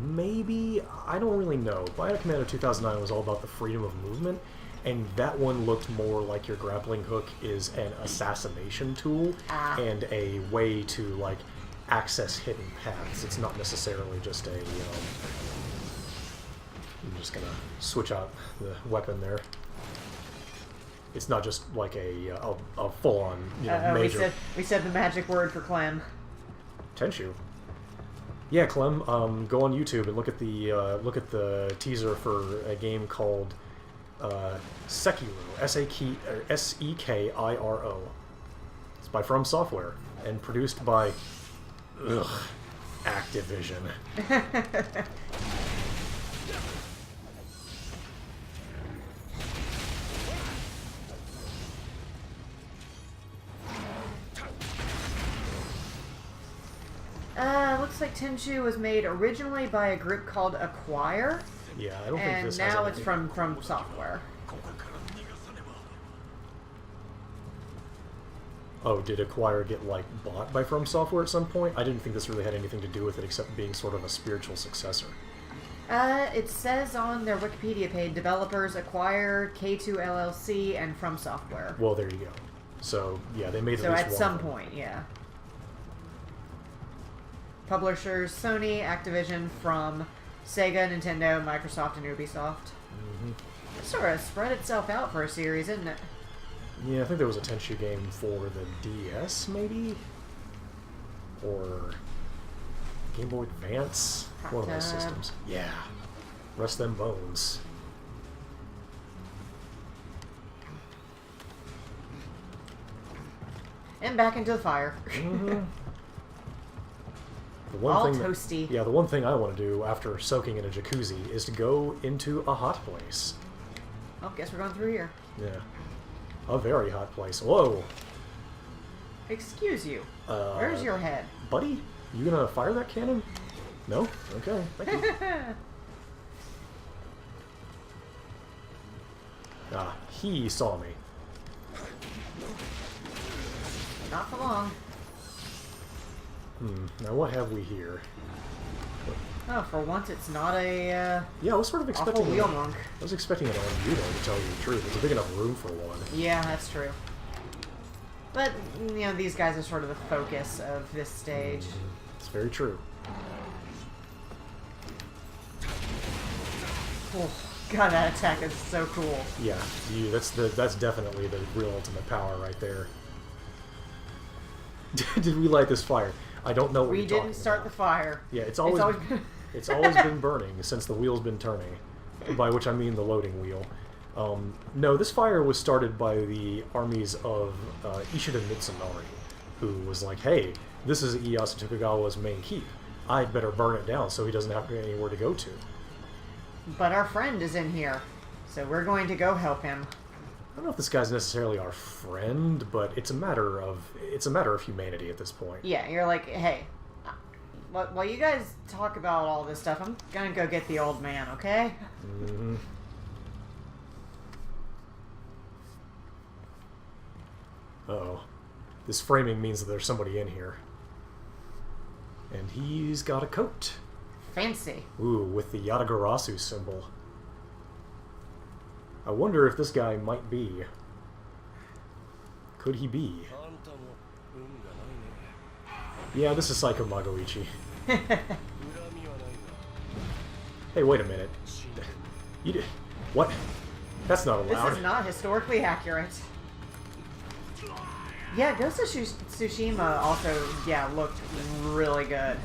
Speaker 1: Maybe, I don't really know. Bionic Commando 2009 was all about the freedom of movement, and that one looked more like your grappling hook is an assassination tool and a way to like access hidden paths. It's not necessarily just a, I'm just gonna switch out the weapon there. It's not just like a full-on, major...
Speaker 2: We said the magic word for Clem.
Speaker 1: Tenchu. Yeah, Clem, go on YouTube and look at the teaser for a game called Sekiro, Sekiro. It's by From Software and produced by Activision.
Speaker 2: Looks like Tenchu was made originally by a group called Acquire,
Speaker 1: Yeah, I don't think
Speaker 2: and
Speaker 1: this
Speaker 2: now
Speaker 1: has
Speaker 2: it's
Speaker 1: anything.
Speaker 2: from Software.
Speaker 1: Oh, did Acquire get, like, bought by From Software at some point? I didn't think this really had anything to do with it except being sort of a spiritual successor.
Speaker 2: It says on their Wikipedia page, developers Acquire, K2 LLC, and From Software.
Speaker 1: Well, there you go. So, yeah, they made
Speaker 2: So
Speaker 1: least
Speaker 2: at
Speaker 1: one
Speaker 2: some
Speaker 1: of them.
Speaker 2: point, yeah. Publishers, Sony, Activision, From, Sega, Nintendo, Microsoft, and Ubisoft. It sort of spread itself out for a series, isn't it?
Speaker 1: Yeah, I think there was a Tenchu game for the DS, maybe? Or Game Boy Advance? One of those systems. Yeah. Rest them bones.
Speaker 2: And back into the fire.
Speaker 1: Mm-hmm.
Speaker 2: All toasty.
Speaker 1: Yeah, the one thing I want to do after soaking in a jacuzzi is to go into a hot place.
Speaker 2: Oh, guess we're going through here.
Speaker 1: Yeah. A very hot place. Whoa!
Speaker 2: Excuse you. Where's your head?
Speaker 1: Buddy? You gonna fire that cannon? No? Okay, thank you. Ah, he saw me.
Speaker 2: Not for long.
Speaker 1: Now what have we here?
Speaker 2: Oh, for once it's not a
Speaker 1: Yeah, I was sort of
Speaker 2: awful
Speaker 1: expecting
Speaker 2: wheel monk.
Speaker 1: I was expecting an Nioh, to tell you the truth. It's a big enough room for one.
Speaker 2: Yeah, that's true. But, you know, these guys are sort of the focus of this stage.
Speaker 1: It's very true.
Speaker 2: Oh, God, that attack is so cool.
Speaker 1: Yeah, that's definitely the real ultimate power right there. Did we light this fire? I don't know what
Speaker 2: We
Speaker 1: you're talking
Speaker 2: didn't start
Speaker 1: about.
Speaker 2: the fire.
Speaker 1: Yeah, it's always it's always been burning since the wheel's been turning, by which I mean the loading wheel. No, this fire was started by the armies of Ishida Mitsunari, who was like, hey, this is Ieyasu Tokugawa's main keep. I'd better burn it down so he doesn't have anywhere to go to.
Speaker 2: But our friend is in here, so we're going to go help him.
Speaker 1: I don't know if this guy's necessarily our friend, but it's a matter of humanity at this point.
Speaker 2: Yeah, you're like, hey, while you guys talk about all this stuff, I'm gonna go get the old man, okay?
Speaker 1: Mm-hmm. Uh-oh. This framing means that there's somebody in here. And he's got a coat.
Speaker 2: Fancy.
Speaker 1: Ooh, with the Yatagarasu symbol. I wonder if this guy might be. Could he be? Yeah, this is Psycho Magoichi. Hey, wait a minute. You did... What? That's not allowed.
Speaker 2: This is not historically accurate. Yeah, Ghost of Tsushima also, yeah, looked really good.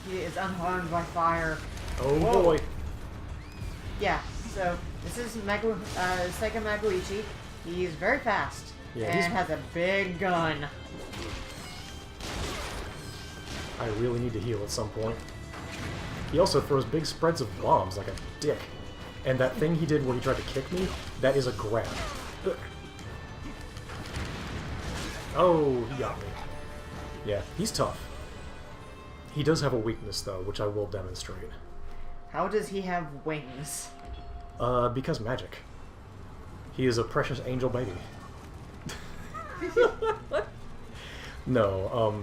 Speaker 2: He is unharmed by fire.
Speaker 1: Oh
Speaker 2: Whoa.
Speaker 1: boy.
Speaker 2: Yeah, so this is Seika Magoichi. He's very fast.
Speaker 1: Yeah,
Speaker 2: and has a big gun.
Speaker 1: I really need to heal at some point. He also throws big spreads of bombs like a dick. And that thing he did where he tried to kick me, that is a grab. Ugh. Oh, he got me. Yeah, he's tough. He does have a weakness, though, which I will demonstrate.
Speaker 2: How does he have wings?
Speaker 1: Because magic. He is a precious angel baby. No,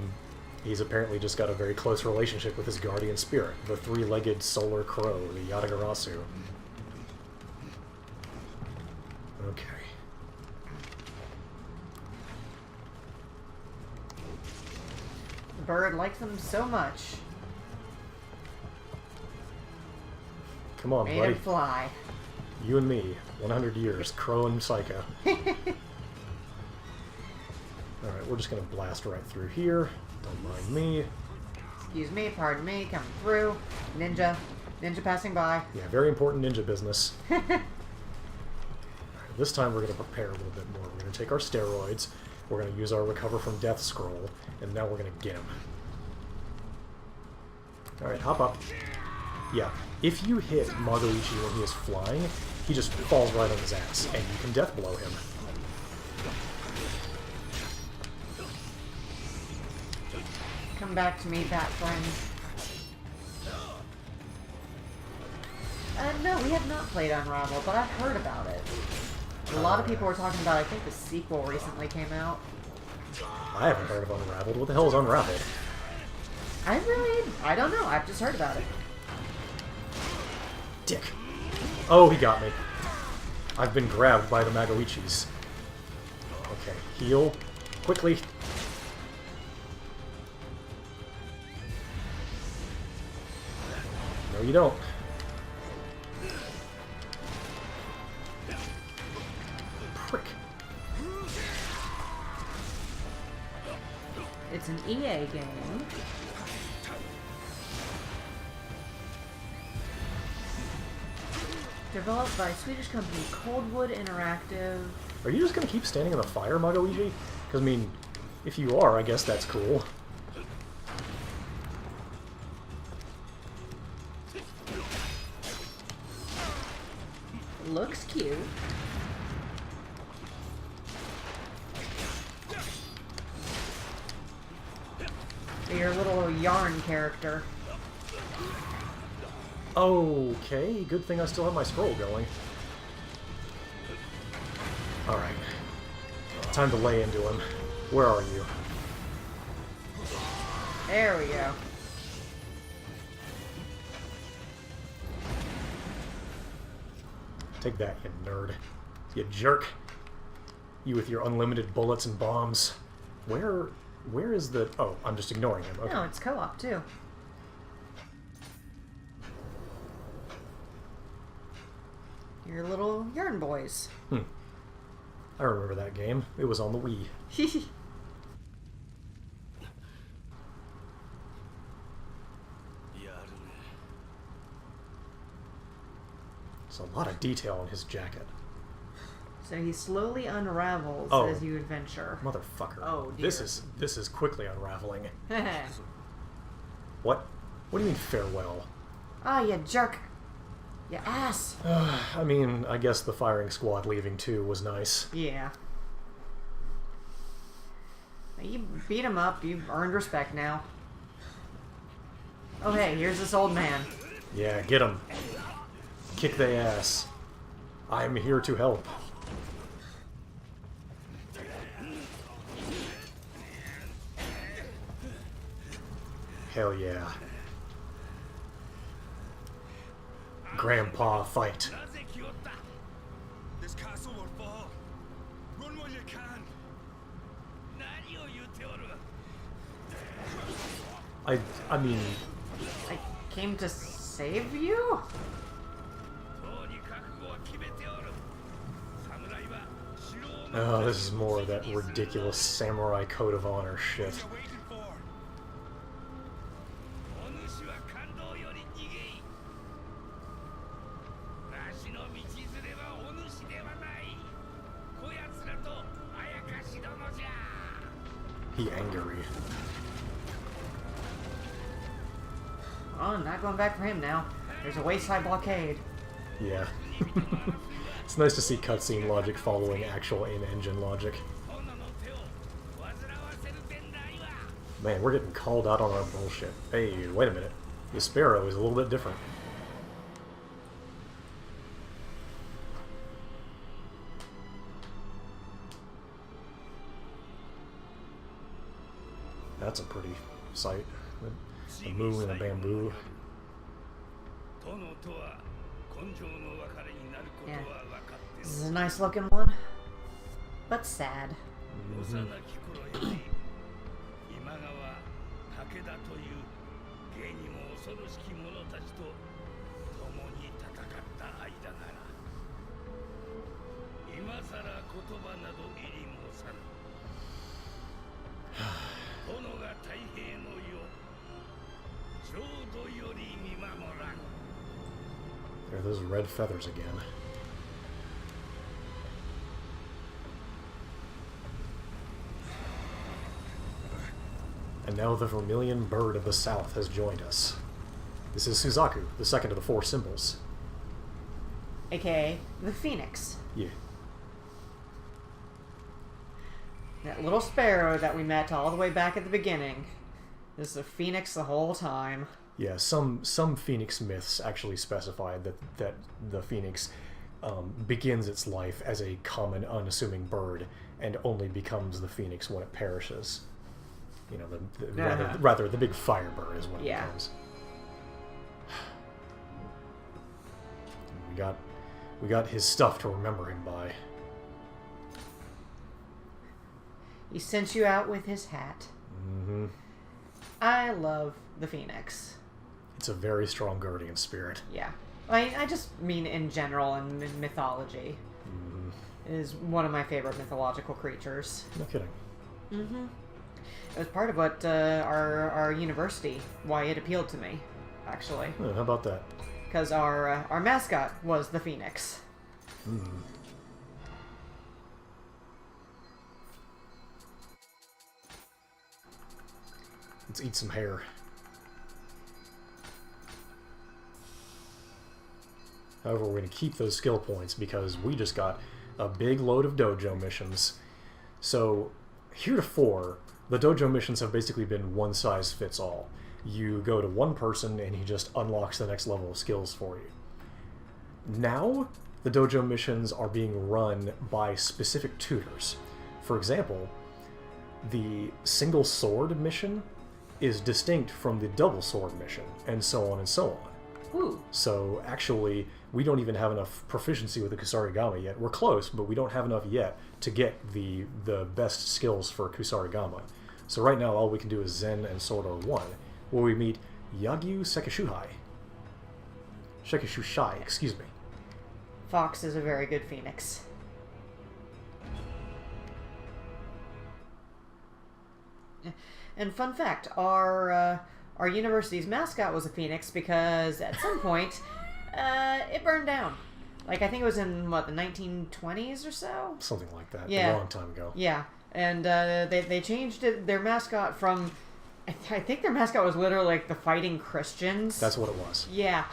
Speaker 1: he's apparently just got a very close relationship with his guardian spirit, the three-legged solar crow, the Yatagarasu. Okay.
Speaker 2: The bird likes them so much.
Speaker 1: Come on,
Speaker 2: Made
Speaker 1: buddy.
Speaker 2: him fly.
Speaker 1: You and me, 100 years, Crow and Psycho. Alright, we're just gonna blast right through here. Don't mind me.
Speaker 2: Excuse me, pardon me, coming through. Ninja. Ninja passing by.
Speaker 1: Yeah, very important ninja business. Alright, this time we're gonna prepare a little bit more. We're gonna take our steroids, we're gonna use our Recover from Death scroll, and now we're gonna get him. Alright, hop up. Yeah, if you hit Magoichi when he is flying, he just falls right on his ass, and you can death blow him.
Speaker 2: Come back to me, bat friend. No, we have not played Unravel, but I've heard about it. A lot of people were talking about, I think the sequel recently came out.
Speaker 1: I haven't heard of Unraveled. What the hell is Unraveled?
Speaker 2: I don't know. I've just heard about it.
Speaker 1: Dick. Oh, he got me. I've been grabbed by the Magoichis. Okay, heal. Quickly. No, you don't. Prick.
Speaker 2: It's an EA game. Developed by Swedish company Coldwood Interactive.
Speaker 1: Are you just gonna keep standing in the fire, Magoichi? Because, I mean, if you are, I guess that's cool.
Speaker 2: Looks cute. Your little yarn character.
Speaker 1: Okay, good thing I still have my scroll going. Alright. Time to lay into him. Where are you?
Speaker 2: There we go.
Speaker 1: Take that, you nerd. You jerk. You with your unlimited bullets and bombs. Where is the... Oh, I'm just ignoring him. Okay.
Speaker 2: No, it's co-op too. Your little yarn boys.
Speaker 1: I remember that game. It was on the Wii. There's a lot of detail in his jacket.
Speaker 2: So he slowly unravels
Speaker 1: Oh.
Speaker 2: as you adventure.
Speaker 1: Motherfucker.
Speaker 2: Oh, dear.
Speaker 1: This is quickly unraveling. What? What do you mean farewell?
Speaker 2: Ah, you jerk. You ass.
Speaker 1: I mean, I guess the firing squad leaving too was nice.
Speaker 2: Yeah. You beat him up. You've earned respect now. Oh, hey, here's this old man.
Speaker 1: Yeah, get him. Kick they ass. I'm here to help. Hell yeah. Grandpa fight.
Speaker 3: This castle will fall. Run while you can.
Speaker 1: I mean,
Speaker 2: I came to save you?
Speaker 1: oh, this is more of that ridiculous samurai code of honor shit.
Speaker 3: What are you waiting for?
Speaker 1: He angry.
Speaker 2: Oh, not going back for him now. There's a wayside blockade.
Speaker 1: Yeah. It's nice to see cutscene logic following actual in-engine logic. Man, we're getting called out on our bullshit. Hey, wait a minute. The Sparrow is a little bit different. That's a pretty sight. A moon and a bamboo.
Speaker 2: Yeah. This is a nice looking one, but sad.
Speaker 1: Mhm. There are those red feathers again. And now the vermilion bird of the south has joined us. This is Suzaku, the second of the four symbols.
Speaker 2: AKA the Phoenix.
Speaker 1: Yeah.
Speaker 2: That little sparrow that we met all the way back at the beginning. This is a phoenix the whole time.
Speaker 1: Yeah, some Phoenix myths actually specify that the Phoenix begins its life as a common, unassuming bird and only becomes the phoenix when it perishes. You know, rather the big firebird is what it becomes. We got his stuff to remember him by.
Speaker 2: He sent you out with his hat.
Speaker 1: Mm-hmm.
Speaker 2: I love the phoenix.
Speaker 1: It's a very strong guardian spirit.
Speaker 2: Yeah. I just mean in general in mythology.
Speaker 1: Mm-hmm.
Speaker 2: It is one of my favorite mythological creatures.
Speaker 1: No kidding.
Speaker 2: Mm-hmm. It was part of what our university, why it appealed to me, actually.
Speaker 1: Oh, how about that?
Speaker 2: Because our mascot was the phoenix.
Speaker 1: Mm. Let's eat some hair. However, we're going to keep those skill points because we just got a big load of dojo missions. So, heretofore, the dojo missions have basically been one size fits all. You go to one person and he just unlocks the next level of skills for you. Now, the dojo missions are being run by specific tutors. For example, the single sword mission is distinct from the double sword mission, and so on and so on.
Speaker 2: Ooh.
Speaker 1: So actually, we don't even have enough proficiency with the Kusarigama yet. We're close, but we don't have enough yet to get the best skills for Kusarigama. So right now, all we can do is Zen and Sword Art 1, where we meet Yagyu Sekishushai, excuse me.
Speaker 2: Fox is a very good phoenix. And fun fact, our university's mascot was a phoenix because at some point, it burned down. Like, I think it was in, what, the 1920s or so?
Speaker 1: Something like that.
Speaker 2: Yeah.
Speaker 1: A long time ago.
Speaker 2: Yeah. And they changed their mascot from... I think their mascot was literally like the Fighting Christians.
Speaker 1: That's what it was.
Speaker 2: Yeah.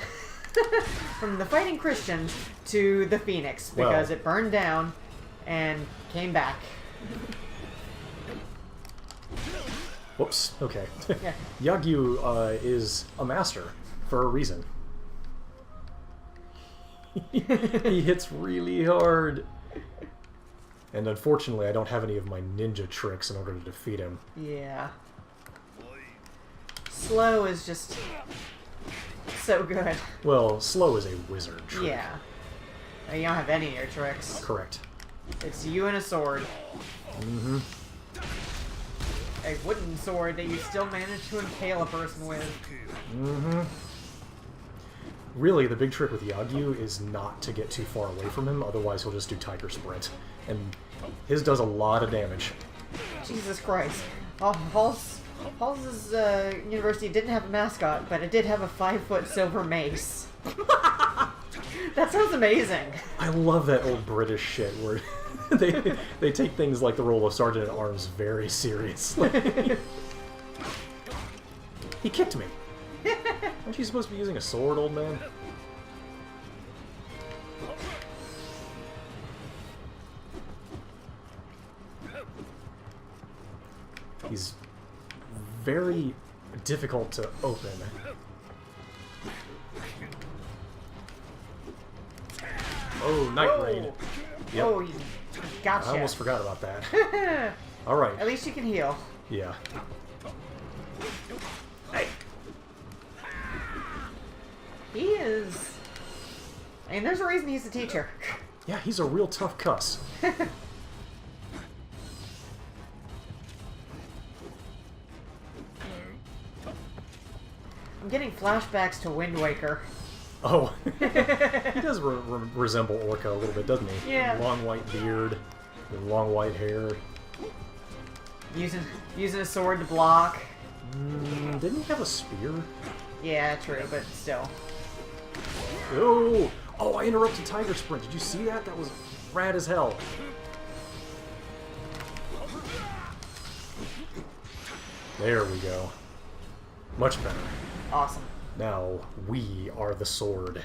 Speaker 2: From the Fighting Christians to the Phoenix because it burned down and came back.
Speaker 1: Whoops. Okay.
Speaker 2: Yeah.
Speaker 1: Yagyu is a master for a reason. He hits really hard. And unfortunately, I don't have any of my ninja tricks in order to defeat him.
Speaker 2: Yeah. Slow is just so good.
Speaker 1: Well, slow is a wizard trick.
Speaker 2: Yeah. You don't have any of your tricks.
Speaker 1: Correct.
Speaker 2: It's you and a sword.
Speaker 1: Mm-hmm.
Speaker 2: A wooden sword that you still manage to impale a person with.
Speaker 1: Mm-hmm. Really, the big trick with Yagyu is not to get too far away from him, otherwise he'll just do Tiger Sprint. And his does a lot of damage.
Speaker 2: Jesus Christ. Hals's university didn't have a mascot, but it did have a 5-foot silver mace. That sounds amazing.
Speaker 1: I love that old British shit where they take things like the role of Sergeant at Arms very seriously. He kicked me. Aren't you supposed to be using a sword, old man? He's very difficult to open. Oh, Night Raid. Yep.
Speaker 2: Oh, you gotcha.
Speaker 1: I almost forgot about that. Alright.
Speaker 2: At least you can heal.
Speaker 1: Yeah.
Speaker 2: Hey. He is... I mean, there's a reason he's a teacher.
Speaker 1: Yeah, he's a real tough cuss.
Speaker 2: I'm getting flashbacks to Wind Waker.
Speaker 1: Oh. He does resemble Orca a little bit, doesn't he?
Speaker 2: Yeah.
Speaker 1: Long white beard, with long white hair.
Speaker 2: Using a sword to block.
Speaker 1: Didn't he have a spear?
Speaker 2: Yeah, true, but still.
Speaker 1: Oh! Oh, I interrupted Tiger Sprint. Did you see that? That was rad as hell. There we go. Much better.
Speaker 2: Awesome.
Speaker 1: Now, we are the sword.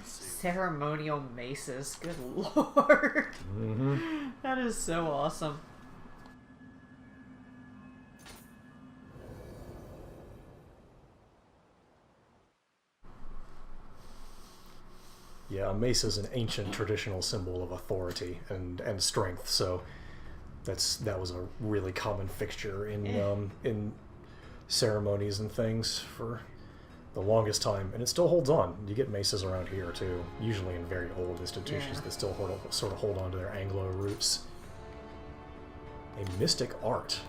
Speaker 2: Ceremonial maces. Good lord.
Speaker 1: Mm-hmm.
Speaker 2: That is so awesome.
Speaker 1: Yeah, a mace is an ancient traditional symbol of authority and strength, so that was a really common fixture in ceremonies and things for the longest time, and it still holds on. You get maces around here too, usually in very old institutions that still sort of hold on to their Anglo roots. A mystic art.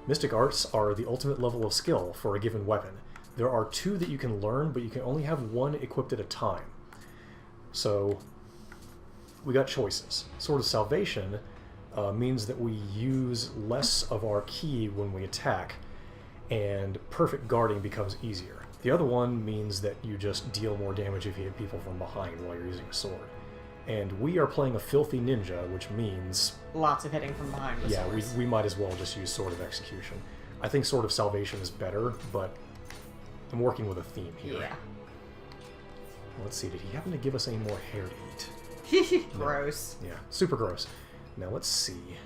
Speaker 1: Mystic arts are the ultimate level of skill for a given weapon. There are 2 that you can learn, but you can only have 1 equipped at a time. So, we got choices. Sword of Salvation means that we use less of our ki when we attack, and perfect guarding becomes easier. The other one means that you just deal more damage if you hit people from behind while you're using a sword. And we are playing a filthy ninja, which means...
Speaker 2: lots of hitting from behind with swords.
Speaker 1: we might as well just use Sword of Execution. I think Sword of Salvation is better, but I'm working with a theme here.
Speaker 2: Yeah.
Speaker 1: Let's see, did he happen to give us any more hair to eat?
Speaker 2: Gross.
Speaker 1: Yeah, super gross. Now let's see.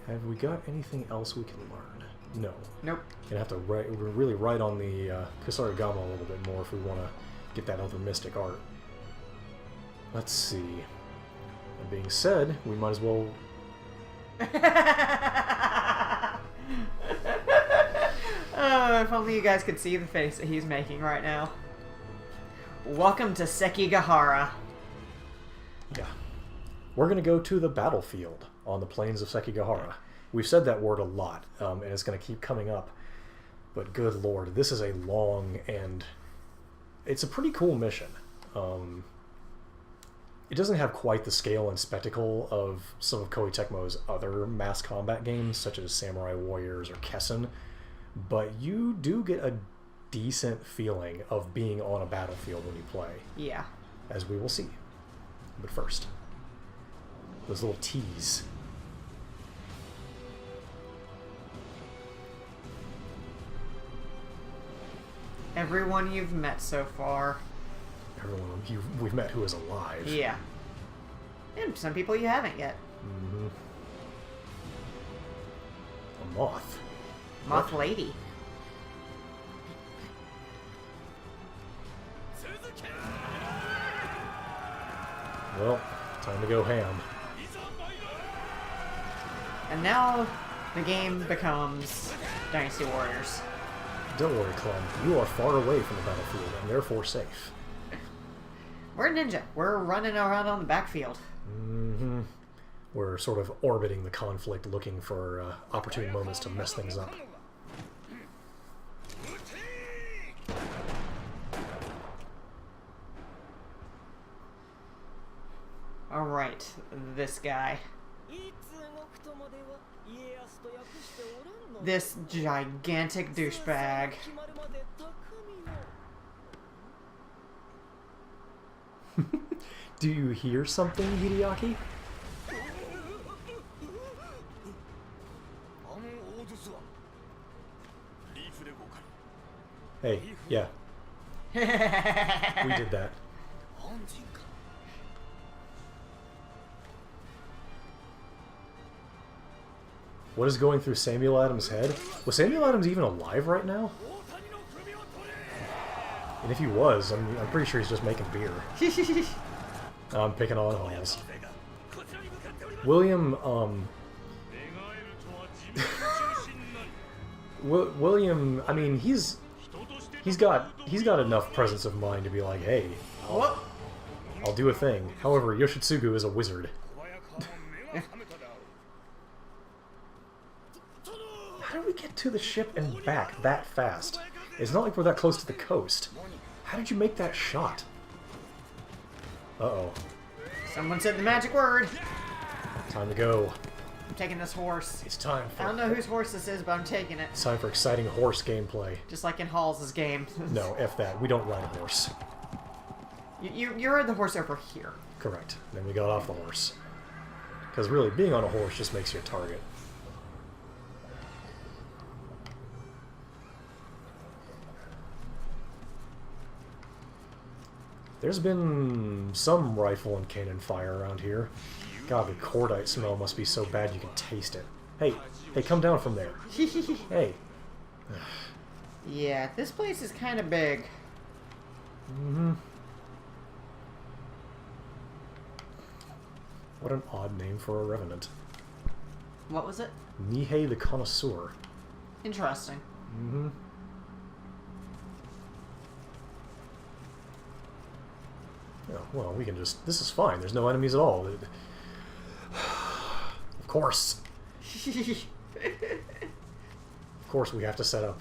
Speaker 1: Have we got anything else we can learn? No.
Speaker 2: Nope.
Speaker 1: Gonna have to really write on the Kusarigama a little bit more if we want to get that other mystic art. Let's see. That being said, we might as well...
Speaker 2: Oh, if only you guys could see the face that he's making right now. Welcome to Sekigahara.
Speaker 1: Yeah. We're going to go to the battlefield on the plains of Sekigahara. We've said that word a lot, and it's going to keep coming up. But good lord, this is a long and... it's a pretty cool mission. It doesn't have quite the scale and spectacle of some of Koei Tecmo's other mass combat games, such as Samurai Warriors or Kessen, but you do get a decent feeling of being on a battlefield when you play.
Speaker 2: Yeah.
Speaker 1: As we will see. But first, those little T's.
Speaker 2: Everyone you've met so far.
Speaker 1: Everyone we've met who is alive.
Speaker 2: Yeah. And some people you haven't yet.
Speaker 1: Mm-hmm. A moth.
Speaker 2: Moth Lady.
Speaker 1: Well, time to go ham.
Speaker 2: And now the game becomes Dynasty Warriors.
Speaker 1: Don't worry, Clem. You are far away from the battlefield and therefore safe.
Speaker 2: We're ninja. We're running around on the backfield.
Speaker 1: Mm-hmm. We're sort of orbiting the conflict, looking for opportune moments to mess things up.
Speaker 2: Alright, this guy. This gigantic douchebag.
Speaker 1: Do you hear something, Hideaki? Hey, yeah. We did that. What is going through Samuel Adams' head? Was Samuel Adams even alive right now? And if he was, I'm pretty sure he's just making beer. I'm picking on holes. William, William, I mean, he's got enough presence of mind to be like, hey, I'll do a thing. However, Yoshitsugu is a wizard. How did we get to the ship and back that fast? It's not like we're that close to the coast. How did you make that shot? Uh-oh.
Speaker 2: Someone said the magic word.
Speaker 1: Time to go.
Speaker 2: I'm taking this horse.
Speaker 1: It's time for...
Speaker 2: I don't know whose horse this is, but I'm taking it.
Speaker 1: It's time for exciting horse gameplay.
Speaker 2: Just like in Halls' game.
Speaker 1: No, F that. We don't ride a horse.
Speaker 2: You rode the horse over here.
Speaker 1: Correct. Then we got off the horse. Because really, being on a horse just makes you a target. There's been some rifle and cannon fire around here. God, the cordite smell must be so bad you can taste it. Hey, come down from there. Hey.
Speaker 2: Yeah, this place is kind of big.
Speaker 1: Mm-hmm. What an odd name for a revenant.
Speaker 2: What was it?
Speaker 1: Nioh the Connoisseur.
Speaker 2: Interesting.
Speaker 1: Mm-hmm. Oh, well, we can just... This is fine. There's no enemies at all. Of course. Of course we have to set up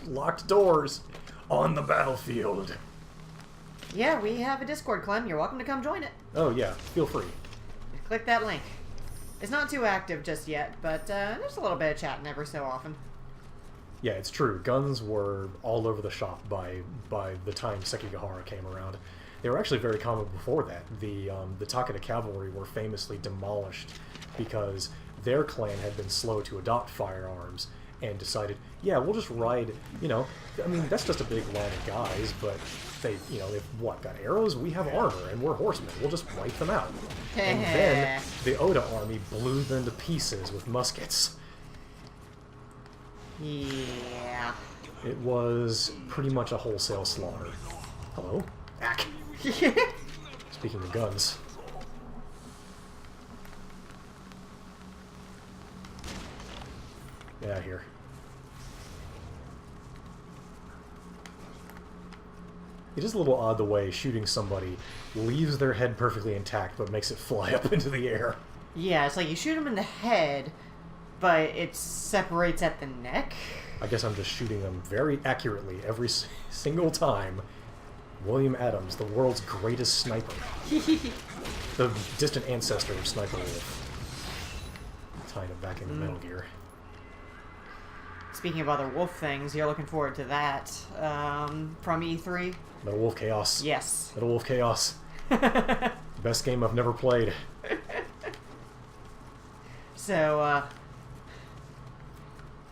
Speaker 1: locked doors on the battlefield.
Speaker 2: Yeah, we have a Discord, Clem. You're welcome to come join it.
Speaker 1: Oh, yeah. Feel free.
Speaker 2: Click that link. It's not too active just yet, but there's a little bit of chatting every so often.
Speaker 1: Yeah, it's true. Guns were all over the shop by the time Sekigahara came around. They were actually very common before that. The Takeda cavalry were famously demolished because their clan had been slow to adopt firearms and decided, yeah, we'll just ride, you know, I mean, that's just a big line of guys, but they've what, got arrows? We have armor, and we're horsemen. We'll just wipe them out. And then the Oda army blew them to pieces with muskets.
Speaker 2: Yeah.
Speaker 1: It was pretty much a wholesale slaughter. Hello? Ack! Speaking of guns. Get out of here. It is a little odd the way shooting somebody leaves their head perfectly intact but makes it fly up into the air.
Speaker 2: Yeah, it's like you shoot him in the head, but it separates at the neck.
Speaker 1: I guess I'm just shooting them very accurately every single time. William Adams, the world's greatest sniper. The distant ancestor of Sniper Wolf. Tying it back into Metal Gear.
Speaker 2: Speaking of other wolf things, you're looking forward to that from E3?
Speaker 1: Metal Wolf Chaos.
Speaker 2: Yes.
Speaker 1: Metal Wolf Chaos. Best game I've never played.
Speaker 2: So, I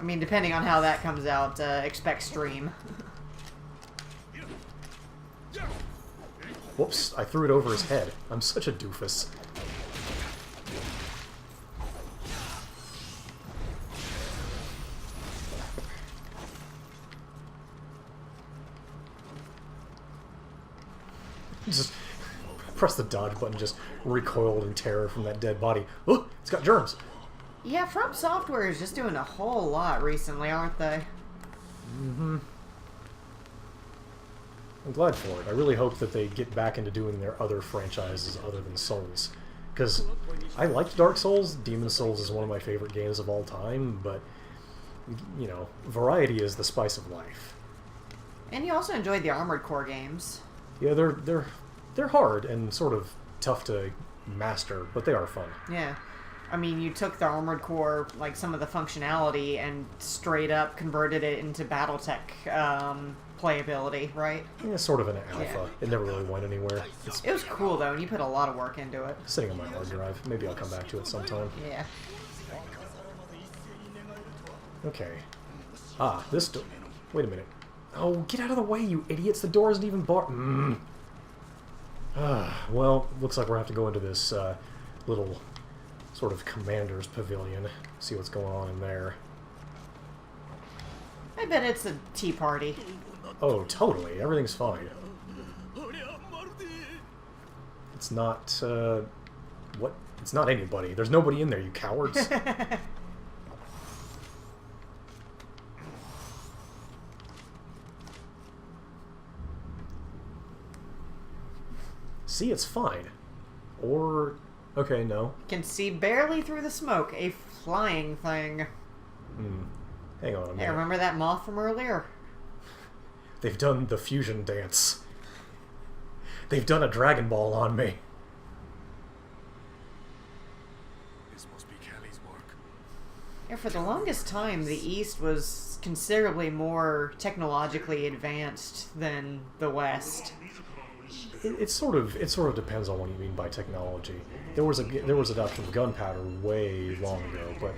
Speaker 2: mean, depending on how that comes out, expect stream.
Speaker 1: Whoops, I threw it over his head. I'm such a doofus. Just press the dodge button, just recoiled in terror from that dead body. Oh, it's got germs.
Speaker 2: Yeah, From Software is just doing a whole lot recently, aren't they?
Speaker 1: Mm-hmm. I'm glad for it. I really hope that they get back into doing their other franchises other than Souls. Because I liked Dark Souls. Demon Souls is one of my favorite games of all time, but, you know, variety is the spice of life.
Speaker 2: And you also enjoyed the Armored Core games.
Speaker 1: Yeah, they're hard and sort of tough to master, but they are fun.
Speaker 2: Yeah. I mean, you took the Armored Core, like, some of the functionality and straight up converted it into Battletech playability, right?
Speaker 1: Yeah, sort of an alpha.
Speaker 2: Yeah.
Speaker 1: It never really went anywhere. It's
Speaker 2: It was cool, though, and you put a lot of work into it.
Speaker 1: sitting on my hard drive. Maybe I'll come back to it sometime.
Speaker 2: Yeah.
Speaker 1: Okay. Ah, this door. Wait a minute. Oh, get out of the way, you idiots! The door isn't even barred. Well, looks like we're gonna have to go into this little sort of commander's pavilion. See what's going on in there.
Speaker 2: I bet it's a tea party.
Speaker 1: Oh, totally. Everything's fine. It's not, what? It's not anybody. There's nobody in there, you cowards. See, it's fine. Or... Okay, no.
Speaker 2: Can see barely through the smoke a flying thing.
Speaker 1: Hang on a minute.
Speaker 2: Hey, remember that moth from earlier?
Speaker 1: They've done the fusion dance. They've done a Dragon Ball on me.
Speaker 3: This must be Kelly's work.
Speaker 2: Yeah, for the longest time, the East was considerably more technologically advanced than the West.
Speaker 1: It sort of depends on what you mean by technology. There was adoption of gunpowder way long ago, but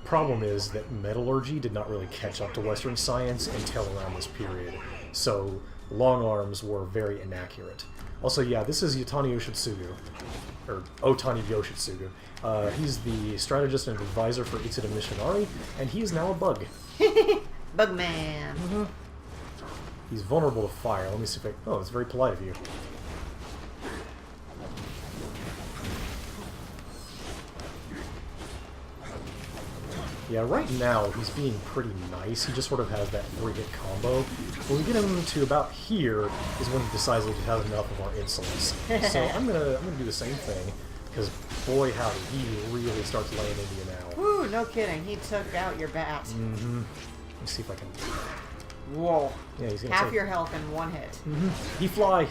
Speaker 1: problem is that metallurgy did not really catch up to Western science until around this period. So long arms were very inaccurate. Also, yeah, this is Yutani Yoshitsugu, or Otani Yoshitsugu. He's the strategist and advisor for Itsuda Mishinari, and he is now a bug.
Speaker 2: Bugman.
Speaker 1: He's vulnerable to fire. Let me see if I... Oh, it's very polite of you. Yeah, right now he's being pretty nice. He just sort of has that 3-hit combo. When we get him to about here is when he decides that he has enough of our insolence. So I'm gonna do the same thing, because boy howdy, he really starts laying into you now.
Speaker 2: Woo, no kidding. He took out your bat.
Speaker 1: Mm-hmm. Let me see if I can...
Speaker 2: Whoa.
Speaker 1: Yeah, he's gonna
Speaker 2: Half
Speaker 1: take...
Speaker 2: your health in one hit.
Speaker 1: He fly!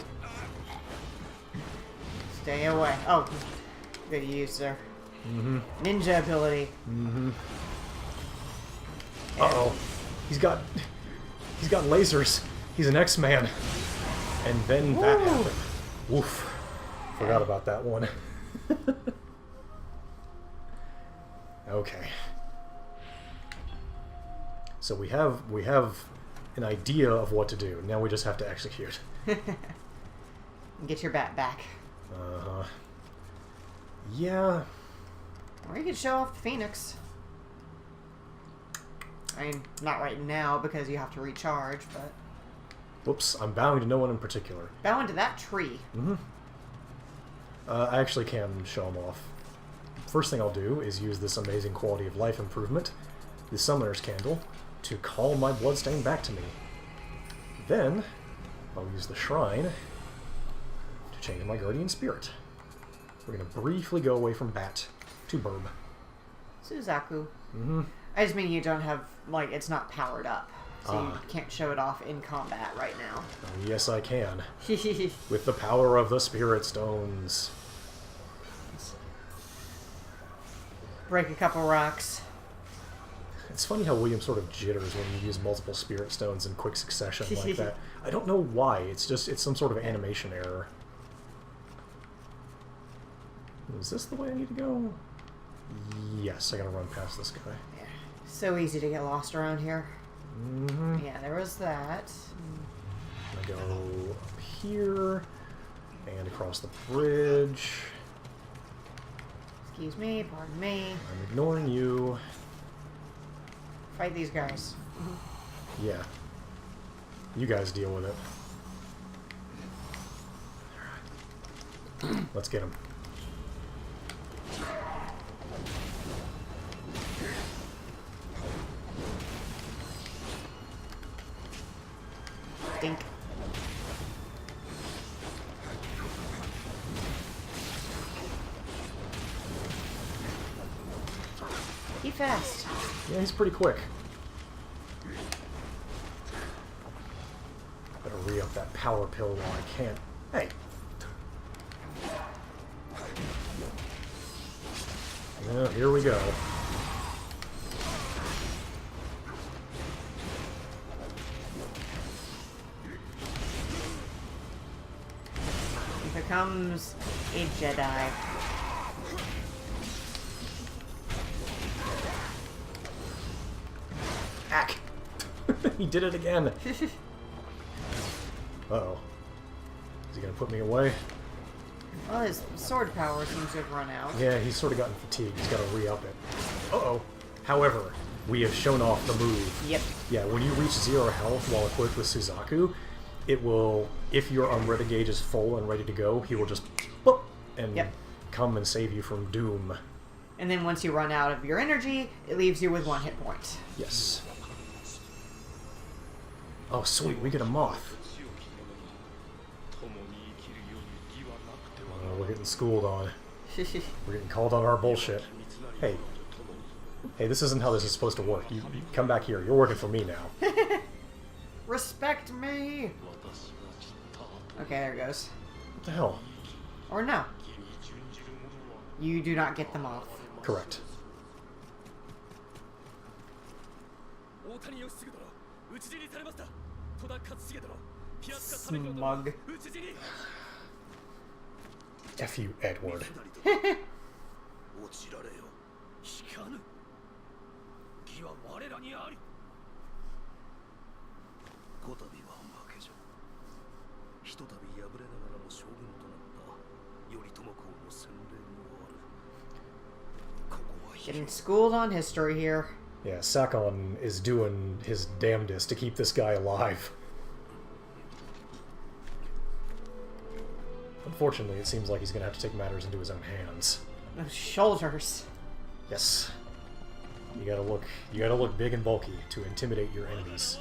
Speaker 2: Stay away. Oh, good use, sir. Ninja ability.
Speaker 1: Uh-oh. He's got lasers. He's an X-Man. And then that happened. Woof. Forgot about that one. Okay. So we have an idea of what to do. Now we just have to execute.
Speaker 2: Get your bat back.
Speaker 1: Uh-huh. Yeah.
Speaker 2: Or you could show off the Phoenix. I mean, not right now because you have to recharge, but...
Speaker 1: Whoops, I'm bowing to no one in particular.
Speaker 2: Bow into that tree.
Speaker 1: I actually can show them off. First thing I'll do is use this amazing quality of life improvement, the Summoner's Candle, to call my bloodstain back to me. Then, I'll use the Shrine to change my Guardian Spirit. We're going to briefly go away from Bat to Burb.
Speaker 2: Suzaku. I just mean you don't have, like, it's not powered up. So you can't show it off in combat right now.
Speaker 1: Oh, yes, I can. With the power of the Spirit Stones.
Speaker 2: Break a couple rocks.
Speaker 1: It's funny how William sort of jitters when you use multiple Spirit Stones in quick succession like that. I don't know why. It's some sort of animation error. Is this the way I need to go? Yes, I gotta run past this guy.
Speaker 2: Yeah. So easy to get lost around here. Yeah, there was that.
Speaker 1: I go up here and across the bridge.
Speaker 2: Excuse me, pardon me.
Speaker 1: I'm ignoring you.
Speaker 2: Fight these guys.
Speaker 1: Yeah. You guys deal with it. Let's get him.
Speaker 2: Dink. He fast.
Speaker 1: Yeah, he's pretty quick. Better re-up that power pill while I can. Hey! Well, here we go.
Speaker 2: He becomes a Jedi.
Speaker 1: Hack! He did it again! Uh-oh. Is he gonna put me away?
Speaker 2: Well, his sword power seems to have run out.
Speaker 1: Yeah, he's sort of gotten fatigued. He's gotta re-up it. Uh-oh. However, we have shown off the move.
Speaker 2: Yep.
Speaker 1: Yeah, when you reach 0 health while equipped with Suzaku, it will, if your Unready gauge is full and ready to go, he will just boop, and come and save you from doom.
Speaker 2: And then once you run out of your energy, it leaves you with 1 hit point.
Speaker 1: Yes. Oh, sweet, we get a moth. We're getting schooled on. We're getting called on our bullshit. Hey. Hey, this isn't how this is supposed to work. You come back here. You're working for me now.
Speaker 2: Respect me! Okay, there it goes.
Speaker 1: What the hell?
Speaker 2: Or no. You do not get them off.
Speaker 1: Correct.
Speaker 2: Smug.
Speaker 1: F you, Edward.
Speaker 2: Getting schooled on history here.
Speaker 1: Yeah, Sakon is doing his damnedest to keep this guy alive. Unfortunately, it seems like he's going to have to take matters into his own hands.
Speaker 2: Those shoulders.
Speaker 1: Yes. You gotta look big and bulky to intimidate your enemies.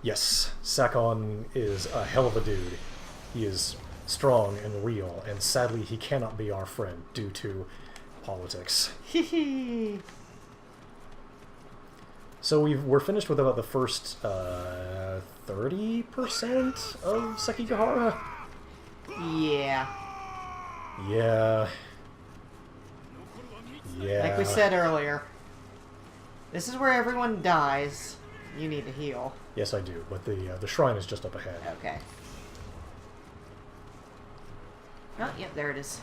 Speaker 1: Yes, Sakon is a hell of a dude. He is strong and real, and sadly he cannot be our friend due to politics.
Speaker 2: Hehe.
Speaker 1: So we're finished with about the first 30% of Sekigahara?
Speaker 2: Yeah.
Speaker 1: Yeah. Yeah.
Speaker 2: Like we said earlier, this is where everyone dies. You need to heal.
Speaker 1: Yes, I do, but the shrine is just up ahead.
Speaker 2: Okay. Oh, yep, there it is.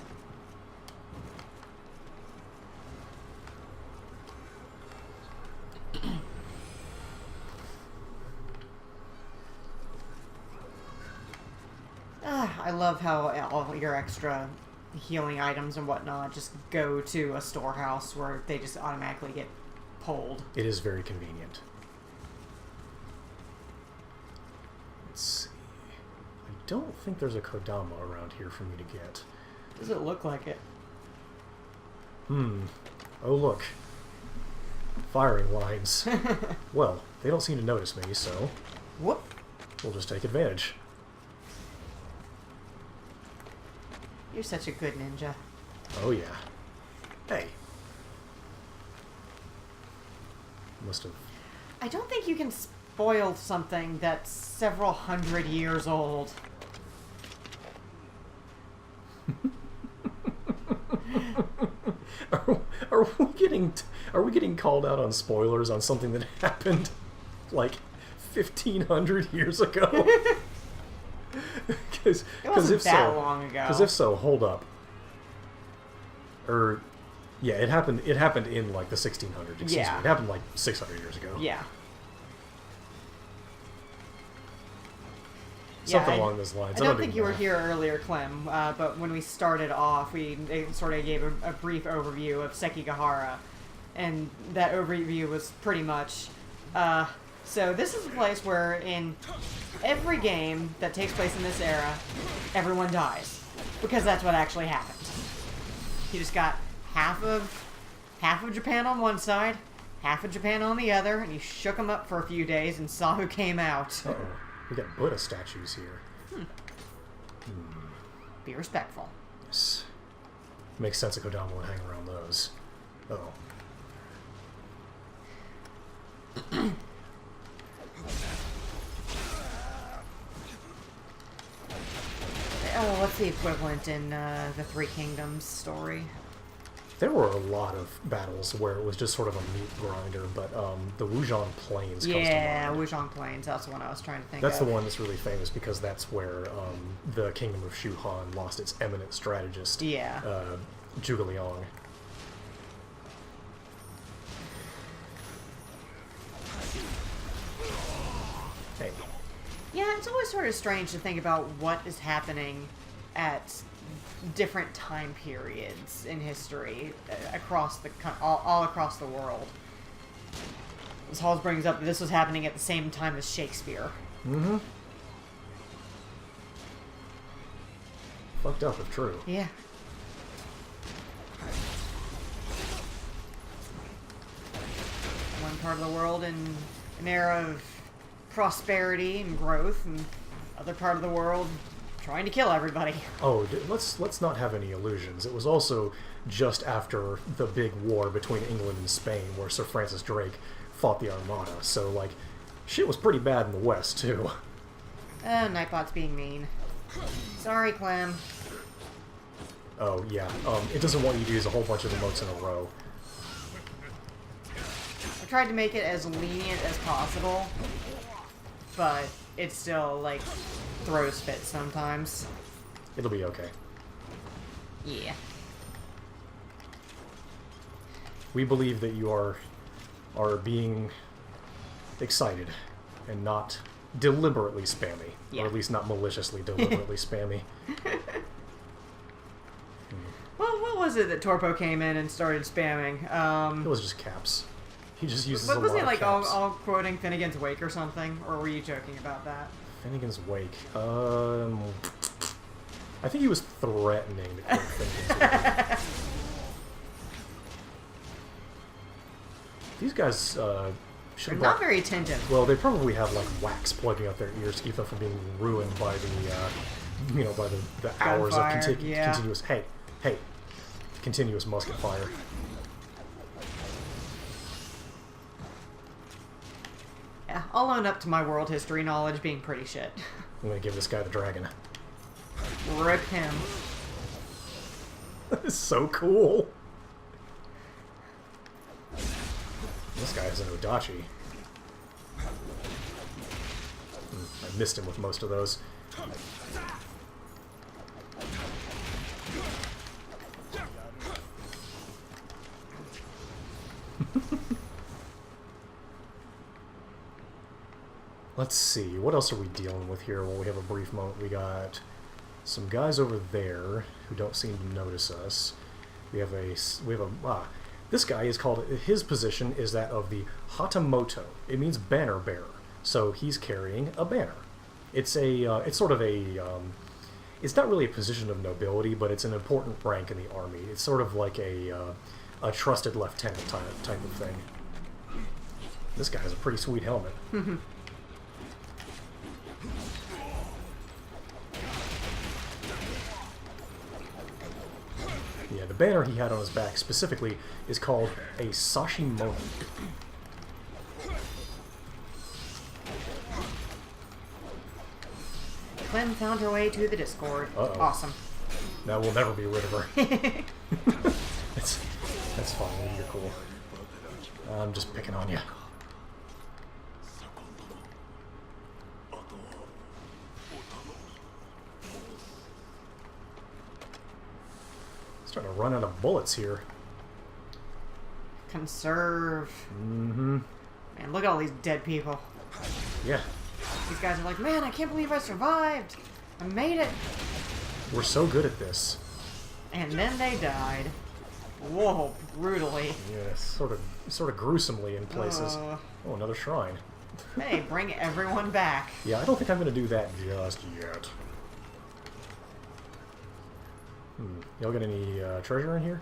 Speaker 2: I love how all your extra healing items and whatnot just go to a storehouse where they just automatically get pulled.
Speaker 1: It is very convenient. Let's see. I don't think there's a Kodama around here for me to get.
Speaker 2: Does it look like it?
Speaker 1: Oh, look. Firing lines. Well, they don't seem to notice me, so
Speaker 2: Whoop.
Speaker 1: we'll just take advantage.
Speaker 2: You're such a good ninja.
Speaker 1: Oh, yeah. Hey. Must have...
Speaker 2: I don't think you can spoil something that's several hundred years old.
Speaker 1: Are we getting called out on spoilers on something that happened like 1,500 years ago? Because if
Speaker 2: that
Speaker 1: so,
Speaker 2: long ago.
Speaker 1: Because if so, hold up. Yeah, it happened in like the 1600s. Excuse me. It happened like 600 years ago.
Speaker 2: Yeah.
Speaker 1: Something along those lines.
Speaker 2: I don't think you were here earlier, Clem, but when we started off, they sort of gave a brief overview of Sekigahara, and that overview was pretty much, so this is a place where in every game that takes place in this era, everyone dies, because that's what actually happened. You just got half of Japan on one side, half of Japan on the other, and you shook them up for a few days and saw who came out.
Speaker 1: Uh-oh. We got Buddha statues here.
Speaker 2: Be respectful.
Speaker 1: Yes. Makes sense that Kodama would hang around those. Uh-oh.
Speaker 2: Oh, what's the equivalent in the Three Kingdoms story?
Speaker 1: There were a lot of battles where it was just sort of a meat grinder, but the Wuzhong Plains comes to mind.
Speaker 2: Yeah, Wuzhong Plains. That's the one I was trying to think of.
Speaker 1: That's the one that's really famous because that's where the Kingdom of Shu Han lost its eminent strategist, Zhuge Liang. Hey.
Speaker 2: Yeah, it's always sort of strange to think about what is happening at different time periods in history across all across the world. This Halls brings up that this was happening at the same time as Shakespeare.
Speaker 1: Mm-hmm. Fucked up if true.
Speaker 2: Yeah. One part of the world in an era of prosperity and growth, and other part of the world trying to kill everybody.
Speaker 1: Oh, let's not have any illusions. It was also just after the big war between England and Spain, where Sir Francis Drake fought the Armada. So like, shit was pretty bad in the West too.
Speaker 2: Nightbot's being mean. Sorry, Clem.
Speaker 1: Oh yeah. It doesn't want you to use a whole bunch of emotes in a row.
Speaker 2: I tried to make it as lenient as possible, but it still like throws fits sometimes.
Speaker 1: It'll be okay.
Speaker 2: Yeah.
Speaker 1: We believe that you are being excited and not deliberately spammy.
Speaker 2: Yeah.
Speaker 1: Or at least not maliciously deliberately spammy.
Speaker 2: was it that Torpo came in and started spamming?
Speaker 1: It was just caps. He just uses
Speaker 2: But
Speaker 1: a
Speaker 2: wasn't
Speaker 1: lot
Speaker 2: he
Speaker 1: of
Speaker 2: like
Speaker 1: caps.
Speaker 2: all quoting Finnegan's Wake or something? Or were you joking about that?
Speaker 1: Finnegan's Wake. I think he was threatening to quote Finnegan's Wake. These guys should
Speaker 2: They're
Speaker 1: have
Speaker 2: not very attentive.
Speaker 1: Well, they probably have like wax plugging up their ears to keep them from being ruined by the, by the hours of
Speaker 2: Gunfire, yeah.
Speaker 1: continuous. Hey, continuous musket fire.
Speaker 2: Yeah, I'll own up to my world history knowledge being pretty shit.
Speaker 1: I'm gonna give this guy the dragon.
Speaker 2: Rip him.
Speaker 1: That is so cool. This guy has an Odachi. I missed him with most of those. Let's see, what else are we dealing with here while we have a brief moment? We got some guys over there who don't seem to notice us. This guy is called, his position is that of the Hatamoto. It means banner bearer. So he's carrying a banner. It's sort of a, it's not really a position of nobility, but it's an important rank in the army. It's sort of like a trusted lieutenant type of thing. This guy has a pretty sweet helmet. Yeah, the banner he had on his back specifically is called a Sashimono.
Speaker 2: Clem found her way to the Discord.
Speaker 1: Uh-oh.
Speaker 2: Awesome.
Speaker 1: Now we'll never be rid of her. That's fine, you're cool. I'm just picking on you. Starting to run out of bullets here.
Speaker 2: Conserve.
Speaker 1: Mm-hmm.
Speaker 2: Man, look at all these dead people.
Speaker 1: Yeah.
Speaker 2: These guys are like, man, I can't believe I survived. I made it.
Speaker 1: We're so good at this.
Speaker 2: And then they died. Whoa, brutally.
Speaker 1: Yeah, sort of gruesomely in places. Oh, another shrine.
Speaker 2: Hey, bring everyone back.
Speaker 1: Yeah, I don't think I'm going to do that just yet. Y'all got any treasure in here?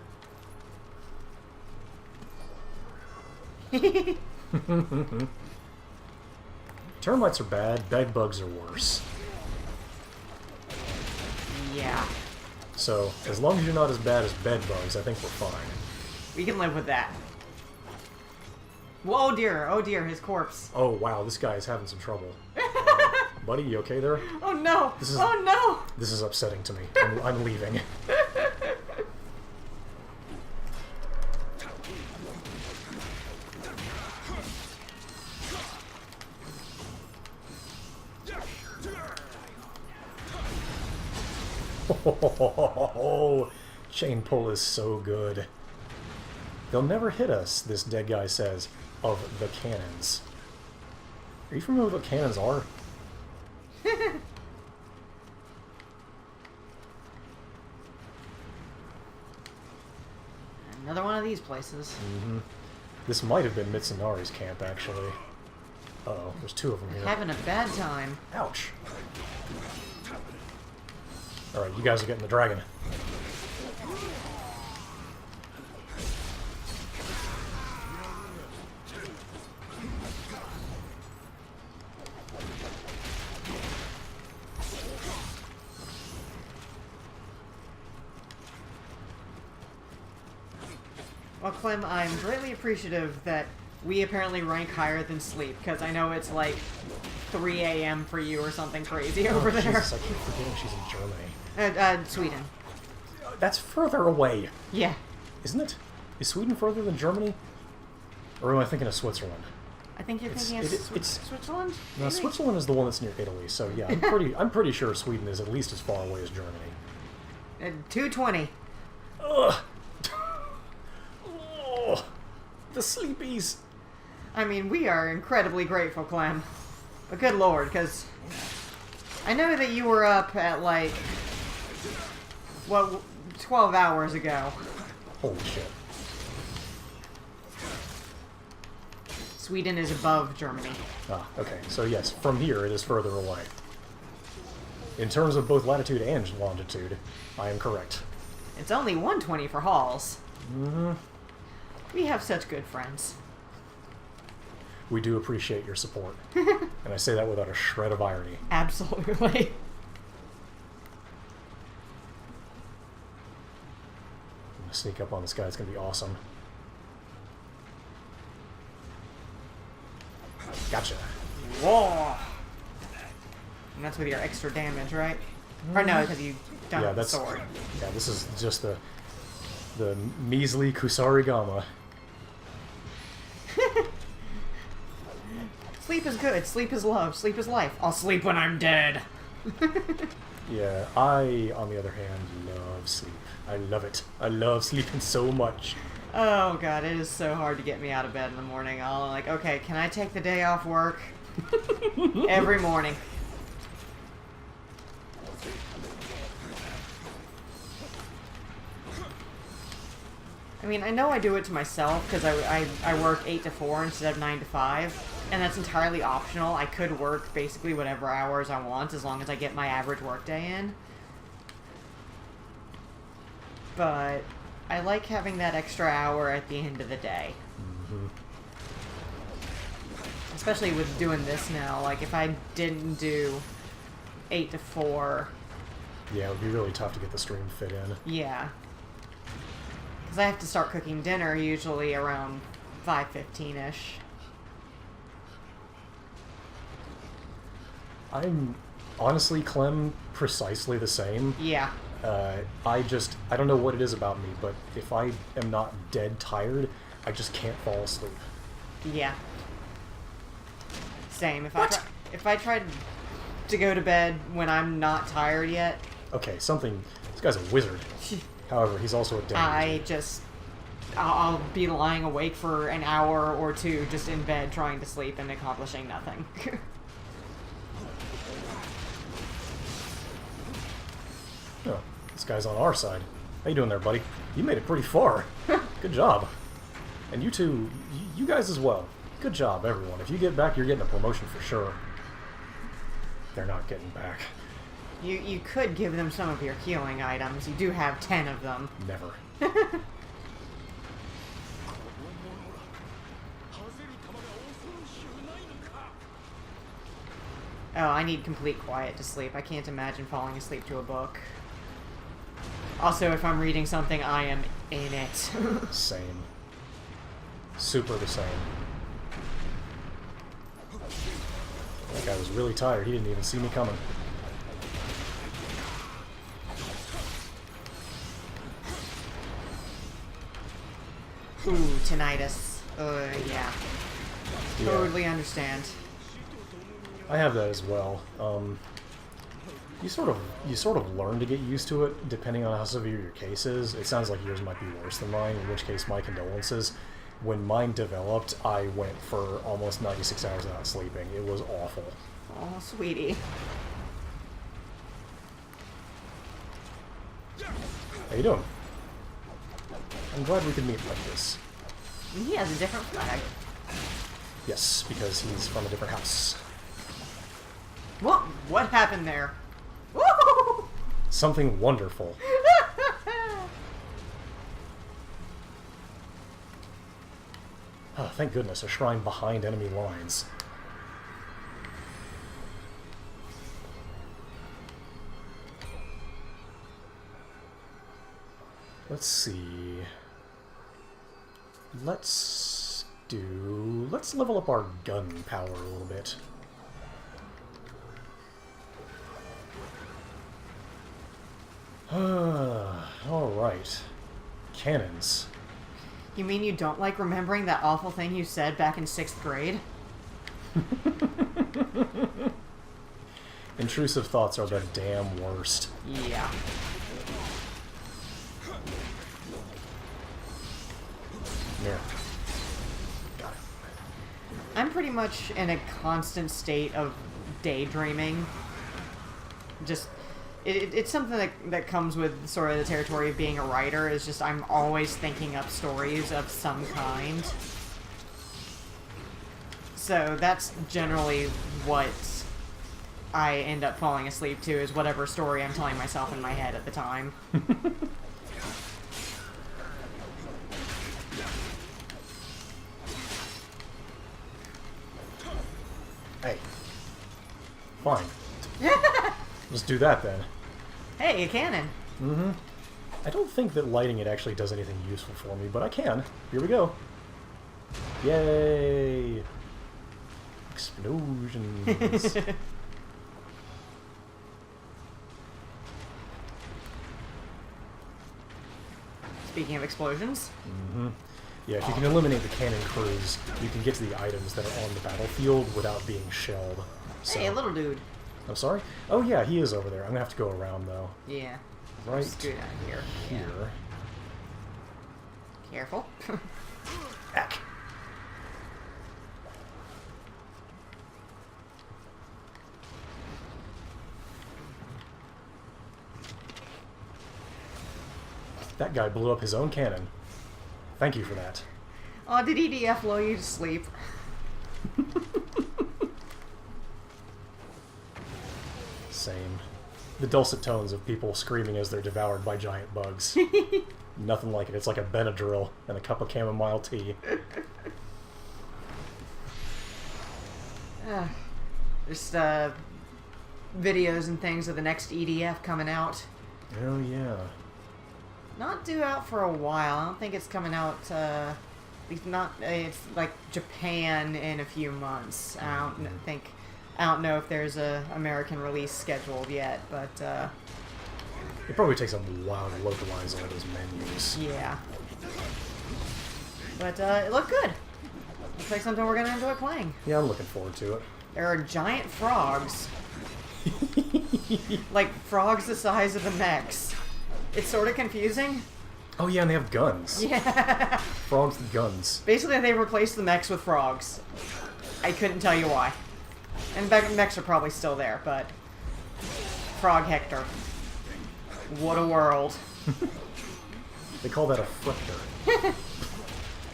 Speaker 1: Termites are bad, bed bugs are worse.
Speaker 2: Yeah.
Speaker 1: So, as long as you're not as bad as bed bugs, I think we're fine.
Speaker 2: We can live with that. Whoa, oh dear, his corpse.
Speaker 1: Oh, wow, this guy is having some trouble. Buddy, you okay there?
Speaker 2: Oh no!
Speaker 1: This is-
Speaker 2: Oh no!
Speaker 1: This is upsetting to me. I'm leaving. Oh, chain pull is so good. They'll never hit us, this dead guy says, of the cannons. Are you familiar with what cannons are?
Speaker 2: Another one of these places.
Speaker 1: Mm-hmm. This might have been Mitsunari's camp, actually. Uh-oh, there's two of them here.
Speaker 2: Having a bad time.
Speaker 1: Ouch. Alright, you guys are getting the dragon.
Speaker 2: Well, Clem, I'm greatly appreciative that we apparently rank higher than sleep, because I know it's like 3 a.m. for you or something crazy over there.
Speaker 1: Jesus, I keep forgetting she's in Germany.
Speaker 2: Sweden.
Speaker 1: That's further away,
Speaker 2: Yeah.
Speaker 1: isn't it? Is Sweden further than Germany? Or am I thinking of Switzerland?
Speaker 2: I think you're
Speaker 1: It's-
Speaker 2: thinking of
Speaker 1: it's-
Speaker 2: Switzerland?
Speaker 1: No,
Speaker 2: Maybe?
Speaker 1: Switzerland is the one that's near Italy, so yeah, I'm pretty sure Sweden is at least as far away as Germany.
Speaker 2: 220.
Speaker 1: Ugh! Oh, the sleepies!
Speaker 2: I mean, we are incredibly grateful, Clem. But good lord, because I know that you were up at like, what, 12 hours ago.
Speaker 1: Holy shit.
Speaker 2: Sweden is above Germany.
Speaker 1: Ah, okay. So yes, from here it is further away. In terms of both latitude and longitude, I am correct.
Speaker 2: It's only 120 for Halls.
Speaker 1: Mm-hmm.
Speaker 2: We have such good friends.
Speaker 1: We do appreciate your support. And I say that without a shred of irony.
Speaker 2: Absolutely.
Speaker 1: I'm gonna sneak up on this guy, it's gonna be awesome. Gotcha.
Speaker 2: Whoa! And that's with your extra damage, right? Or no, because you don't
Speaker 1: Yeah,
Speaker 2: have the
Speaker 1: that's
Speaker 2: sword.
Speaker 1: yeah. This is just the measly Kusarigama.
Speaker 2: Sleep is good. Sleep is love. Sleep is life. I'll sleep when I'm dead.
Speaker 1: Yeah, I, on the other hand, love sleep. I love it. I love sleeping so much.
Speaker 2: Oh god, it is so hard to get me out of bed in the morning. I'll like, okay, can I take the day off work? Every morning. I mean, I know I do it to myself because I work 8 to 4 instead of 9 to 5, and that's entirely optional. I could work basically whatever hours I want as long as I get my average workday in. But I like having that extra hour at the end of the day.
Speaker 1: Mm-hmm.
Speaker 2: Especially with doing this now. Like, if I didn't do 8 to 4...
Speaker 1: Yeah, it would be really tough to get the stream fit in.
Speaker 2: Yeah. Because I have to start cooking dinner usually around 5:15-ish.
Speaker 1: I'm honestly, Clem, precisely the same.
Speaker 2: Yeah.
Speaker 1: I don't know what it is about me, but if I am not dead tired, I just can't fall asleep.
Speaker 2: Yeah. Same.
Speaker 1: What?
Speaker 2: If I tried to go to bed when I'm not tired yet,
Speaker 1: Okay, this guy's a wizard. However, he's also a danger.
Speaker 2: I'll be lying awake for an hour or two just in bed trying to sleep and accomplishing nothing.
Speaker 1: Oh, this guy's on our side. How you doing there, buddy? You made it pretty far. Good job. And you two, you guys as well. Good job, everyone. If you get back, you're getting a promotion for sure. They're not getting back.
Speaker 2: You could give them some of your healing items. You do have 10 of them.
Speaker 1: Never.
Speaker 2: Oh, I need complete quiet to sleep. I can't imagine falling asleep to a book. Also, if I'm reading something, I am in it.
Speaker 1: Same. Super the same. That guy was really tired. He didn't even see me coming.
Speaker 2: Ooh, tinnitus. Yeah. Totally understand.
Speaker 1: I have that as well. You sort of learn to get used to it depending on how severe your case is. It sounds like yours might be worse than mine, in which case my condolences. When mine developed, I went for almost 96 hours without sleeping. It was awful.
Speaker 2: Oh, sweetie.
Speaker 1: How you doing? I'm glad we could meet like this.
Speaker 2: He has a different flag.
Speaker 1: Yes, because he's from a different house.
Speaker 2: What happened there? Woo!
Speaker 1: Something wonderful. Oh, thank goodness, a shrine behind enemy lines. Let's see. Let's level up our gun power a little bit. Alright. Cannons.
Speaker 2: You mean you don't like remembering that awful thing you said back in 6th grade?
Speaker 1: Intrusive thoughts are the damn worst.
Speaker 2: Yeah.
Speaker 1: Here. Got it.
Speaker 2: I'm pretty much in a constant state of daydreaming. Just It's something that comes with sort of the territory of being a writer, is just I'm always thinking up stories of some kind. So that's generally what I end up falling asleep to, is whatever story I'm telling myself in my head at the time.
Speaker 1: Hey. Fine. Let's do that then.
Speaker 2: Hey, a cannon.
Speaker 1: Mm-hmm. I don't think that lighting it actually does anything useful for me, but I can. Here we go. Yay! Explosions.
Speaker 2: Speaking of explosions.
Speaker 1: Mm-hmm. Yeah, if you can eliminate the cannon crews, you can get to the items that are on the battlefield without being shelled. So,
Speaker 2: Hey, little dude.
Speaker 1: I'm sorry? Oh yeah, he is over there. I'm gonna have to go around though.
Speaker 2: Yeah.
Speaker 1: Right
Speaker 2: Scoot out of here. Yeah.
Speaker 1: here.
Speaker 2: Careful.
Speaker 1: Ack. That guy blew up his own cannon. Thank you for that.
Speaker 2: Oh, did EDF lull you to sleep?
Speaker 1: Same. The dulcet tones of people screaming as they're devoured by giant bugs. Nothing like it. It's like a Benadryl and a cup of chamomile tea.
Speaker 2: Just videos and things of the next EDF coming out.
Speaker 1: Oh yeah.
Speaker 2: Not due out for a while. I don't think it's coming out. At least not. It's like Japan in a few months. I don't know if there's a American release scheduled yet, but
Speaker 1: It probably takes a while to localize all those menus.
Speaker 2: yeah. But it looked good. Looks like something we're gonna enjoy playing.
Speaker 1: Yeah, I'm looking forward to it.
Speaker 2: There are giant frogs. Like frogs the size of the mechs. It's sort of confusing.
Speaker 1: Oh yeah, and they have guns.
Speaker 2: Yeah.
Speaker 1: Frogs with guns.
Speaker 2: Basically, they replaced the mechs with frogs. I couldn't tell you why. And mechs are probably still there, but... Frog Hector. What a world.
Speaker 1: They call that a frictor.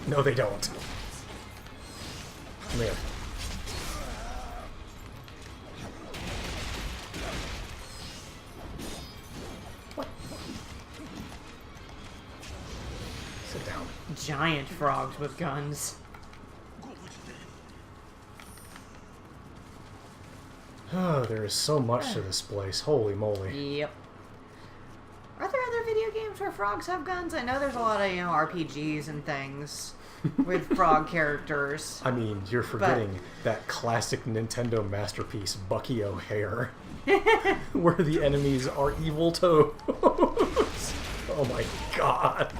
Speaker 1: No, they don't. Come here. What? Sit down.
Speaker 2: Giant frogs with guns.
Speaker 1: Oh, there is so much to this place. Holy moly.
Speaker 2: Yep. Are there other video games where frogs have guns? I know there's a lot of, RPGs and things with frog characters.
Speaker 1: I mean, you're forgetting that classic Nintendo masterpiece, Bucky O'Hare, where the enemies are evil toads. Oh my god.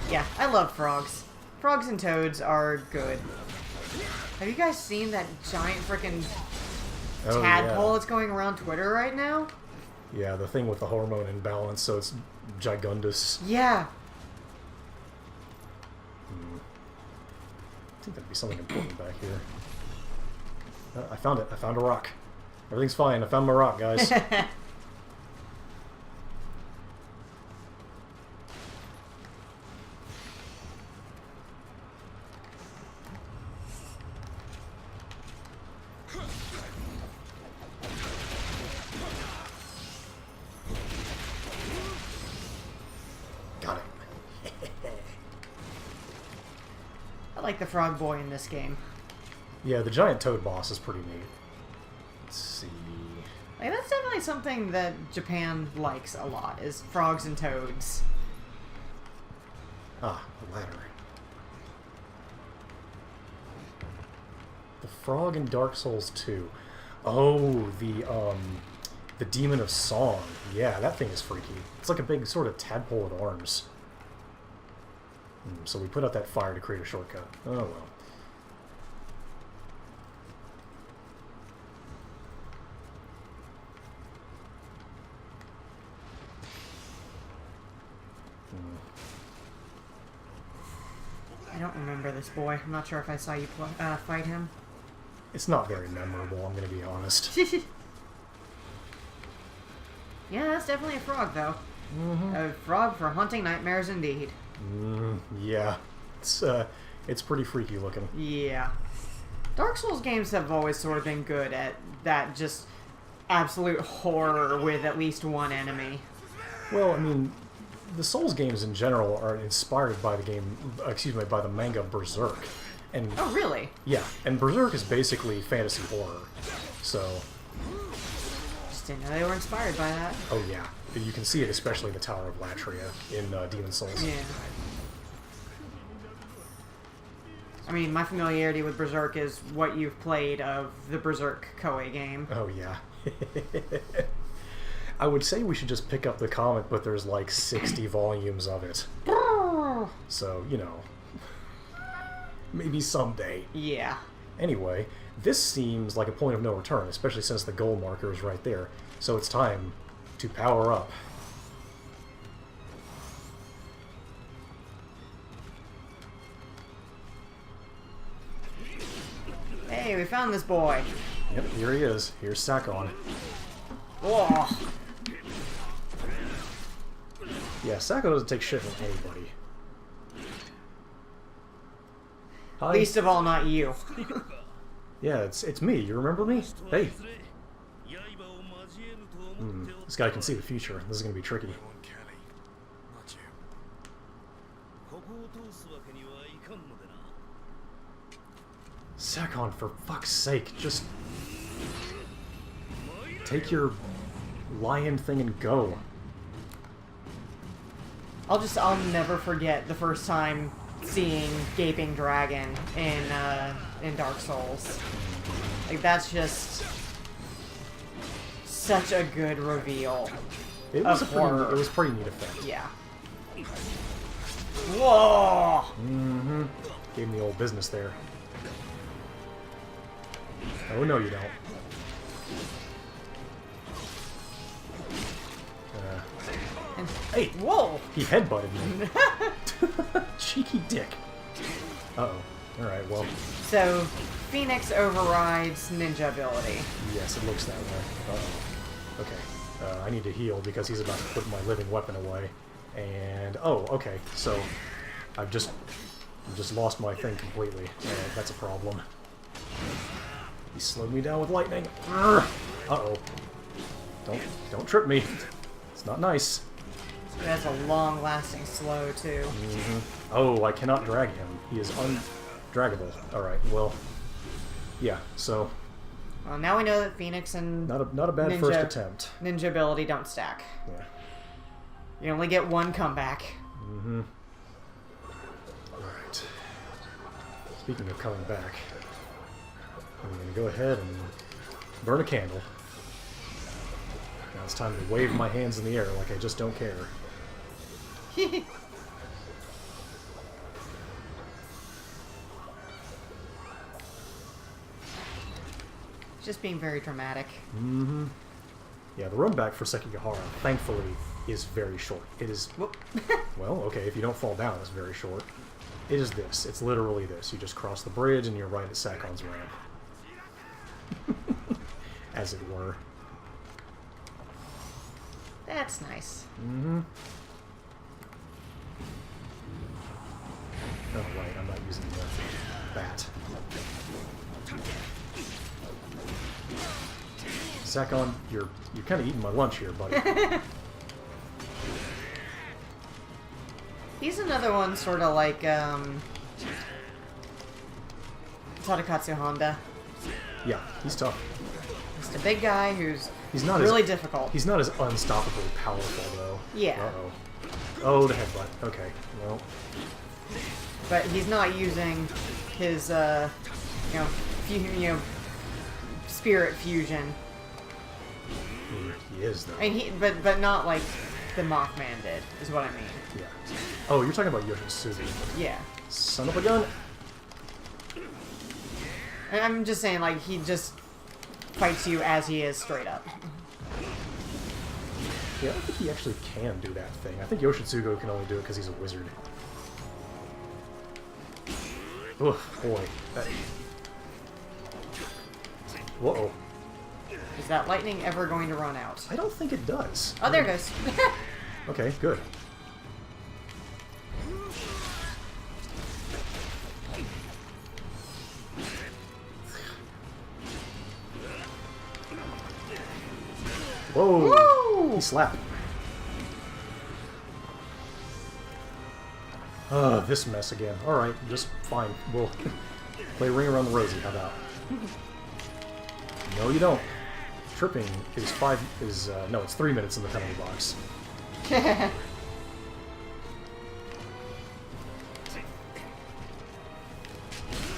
Speaker 2: Yeah, I love frogs. Frogs and toads are good. Have you guys seen that giant freaking tadpole that's going around Twitter right now?
Speaker 1: Yeah, the thing with the hormone imbalance, so it's gigundous.
Speaker 2: Yeah.
Speaker 1: I think there'd be something important back here. I found it. I found a rock. Everything's fine. I found my rock, guys. Got it.
Speaker 2: I like the frog boy in this game.
Speaker 1: Yeah, the giant toad boss is pretty neat. Let's see.
Speaker 2: Like, that's definitely something that Japan likes a lot, is frogs and toads.
Speaker 1: Ah, a ladder. The frog in Dark Souls 2. Oh, the Demon of Song. Yeah, that thing is freaky. It's like a big sort of tadpole with arms. So we put out that fire to create a shortcut. Oh well.
Speaker 2: I don't remember this boy. I'm not sure if I saw you fight him.
Speaker 1: It's not very memorable, I'm gonna be honest.
Speaker 2: Yeah, that's definitely a frog, though. A frog for hunting nightmares, indeed.
Speaker 1: Yeah. It's pretty freaky looking.
Speaker 2: Yeah. Dark Souls games have always sort of been good at that just absolute horror with at least one enemy.
Speaker 1: Well, I mean, the Souls games in general are inspired by by the manga Berserk. And
Speaker 2: Oh, really?
Speaker 1: yeah, and Berserk is basically fantasy horror. So,
Speaker 2: Just didn't know they were inspired by that.
Speaker 1: oh yeah, you can see it especially in the Tower of Latria in Demon Souls.
Speaker 2: Yeah. I mean, my familiarity with Berserk is what you've played of the Berserk Koei game.
Speaker 1: Oh yeah. I would say we should just pick up the comic, but there's like 60 volumes of it. So, you know, maybe someday.
Speaker 2: Yeah.
Speaker 1: Anyway, this seems like a point of no return, especially since the goal marker is right there. So it's time to power up.
Speaker 2: Hey, we found this boy.
Speaker 1: Yep, here he is. Here's Sakon.
Speaker 2: Oh,
Speaker 1: Yeah, Sakon doesn't take shit from anybody. Hi.
Speaker 2: least of all, not you.
Speaker 1: Yeah, it's me. You remember me? Hey. This guy can see the future. This is gonna be tricky.
Speaker 3: Kelly, not you.
Speaker 1: Sakon, for fuck's sake, just take your lion thing and go.
Speaker 2: I'll never forget the first time seeing Gaping Dragon in Dark Souls. Like, that's just such a good reveal.
Speaker 1: It was
Speaker 2: Of
Speaker 1: a pretty,
Speaker 2: horror.
Speaker 1: it was pretty neat effect.
Speaker 2: Yeah. Whoa!
Speaker 1: Mm-hmm. Gave me the old business there. Oh no, you don't.
Speaker 2: And,
Speaker 1: Hey,
Speaker 2: whoa!
Speaker 1: he headbutted me. Cheeky dick. Uh-oh. Alright, well,
Speaker 2: So, Phoenix overrides ninja ability.
Speaker 1: yes, it looks that way. Uh-oh. Okay. I need to heal because he's about to put my living weapon away. And, oh, okay, so I've just lost my thing completely. That's a problem. He slowed me down with lightning. Uh-oh. Don't trip me. It's not nice.
Speaker 2: That's a long-lasting slow, too.
Speaker 1: Oh, I cannot drag him. He is undraggable. Alright, well, yeah, so
Speaker 2: Well, now we know that Phoenix and
Speaker 1: not a bad
Speaker 2: Ninja.
Speaker 1: first attempt.
Speaker 2: ninja ability don't stack.
Speaker 1: Yeah.
Speaker 2: You only get one comeback.
Speaker 1: Alright. Speaking of coming back, I'm gonna go ahead and burn a candle. Now it's time to wave my hands in the air like I just don't care.
Speaker 2: Just being very dramatic.
Speaker 1: Yeah, the run back for Sekigahara, thankfully, is very short. It is,
Speaker 2: Whoop.
Speaker 1: well, okay, if you don't fall down, it's very short. It is this. It's literally this. You just cross the bridge and you're right at Sakon's ramp. As it were.
Speaker 2: That's nice.
Speaker 1: Oh, right, I'm not using the bat. Sakon, you're kind of eating my lunch here, buddy.
Speaker 2: He's another one sort of like, Tadakatsu Honda.
Speaker 1: Yeah, he's tough.
Speaker 2: Just a big guy who's
Speaker 1: He's not
Speaker 2: really
Speaker 1: as,
Speaker 2: difficult.
Speaker 1: He's not as unstoppably powerful, though.
Speaker 2: Yeah.
Speaker 1: Uh-oh. Oh, the headbutt. Okay, well,
Speaker 2: But he's not using his, spirit fusion.
Speaker 1: he is, though.
Speaker 2: I mean, but not like the Mothman did, is what I mean.
Speaker 1: Yeah. Oh, you're talking about Yoshitsugu.
Speaker 2: Yeah.
Speaker 1: Son of a gun!
Speaker 2: And I'm just saying, like, he just fights you as he is, straight up.
Speaker 1: Yeah, I don't think he actually can do that thing. I think Yoshitsugu can only do it because he's a wizard. Oh, boy. Whoa.
Speaker 2: Is that lightning ever going to run out?
Speaker 1: I don't think it does.
Speaker 2: Oh, there it goes.
Speaker 1: Okay, good. Whoa!
Speaker 2: Woo!
Speaker 1: He slapped. This mess again. Alright, just fine. We'll play Ring Around the Rosie, how about? No, you don't. Tripping is no, it's 3 minutes in the penalty box.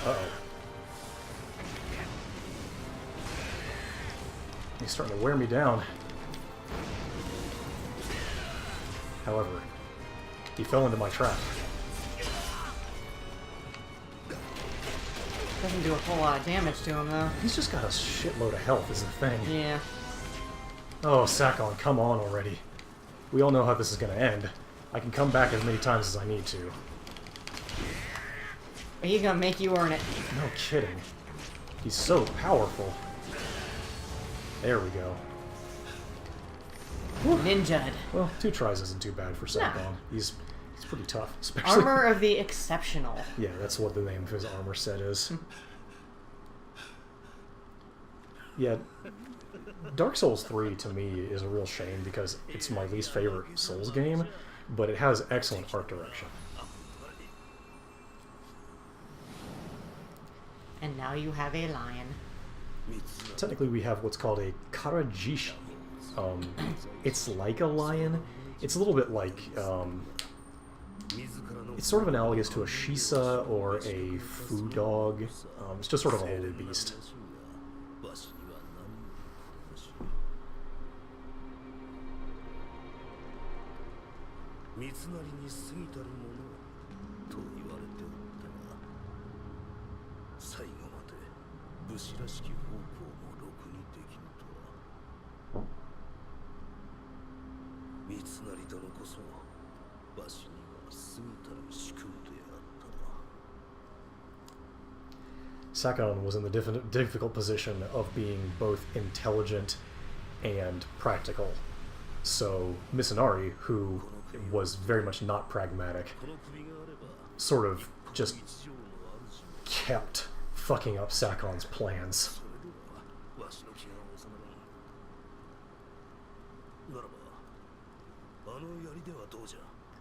Speaker 1: Uh-oh. He's starting to wear me down. However, he fell into my trap.
Speaker 2: Doesn't do a whole lot of damage to him, though.
Speaker 1: He's just got a shitload of health is the thing.
Speaker 2: Yeah.
Speaker 1: Oh, Sakon, come on already. We all know how this is going to end. I can come back as many times as I need to.
Speaker 2: But he's gonna make you earn it.
Speaker 1: No kidding. He's so powerful. There we go.
Speaker 2: Ninja'd.
Speaker 1: Well, 2 tries isn't too bad for Sakon.
Speaker 2: No.
Speaker 1: He's pretty tough, especially...
Speaker 2: Armor of the Exceptional.
Speaker 1: Yeah, that's what the name of his armor set is. Yeah, Dark Souls 3 to me is a real shame because it's my least favorite Souls game, but it has excellent art direction.
Speaker 2: And now you have a lion.
Speaker 1: Technically, we have what's called a Karajishi. It's like a lion. It's a little bit like... it's sort of analogous to a Shisa or a Foo Dog. It's just sort of a holy beast. Sakon was in the difficult position of being both intelligent and practical. So Mitsunari, who was very much not pragmatic, sort of just kept fucking up Sakon's plans.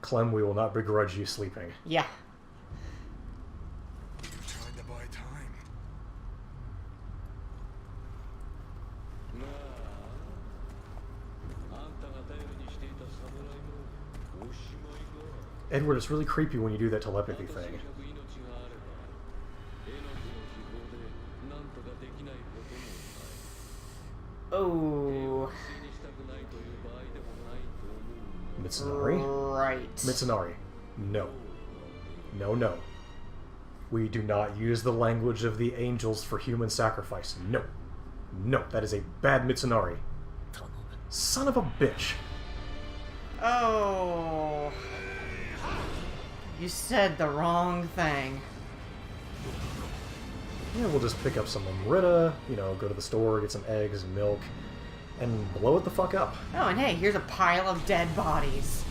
Speaker 1: Clem, we will not begrudge you sleeping.
Speaker 2: Yeah.
Speaker 3: Trying to buy time.
Speaker 1: Edward, it's really creepy when you do that telepathy thing.
Speaker 2: Oh.
Speaker 1: Mitsunari?
Speaker 2: Right.
Speaker 1: Mitsunari, no. No, no. We do not use the language of the angels for human sacrifice. No. No, that is a bad Mitsunari. Son of a bitch.
Speaker 2: Oh. You said the wrong thing.
Speaker 1: Yeah, we'll just pick up some Amrita, you know, go to the store, get some eggs and milk, and blow it the fuck up.
Speaker 2: Oh, and hey, here's a pile of dead bodies.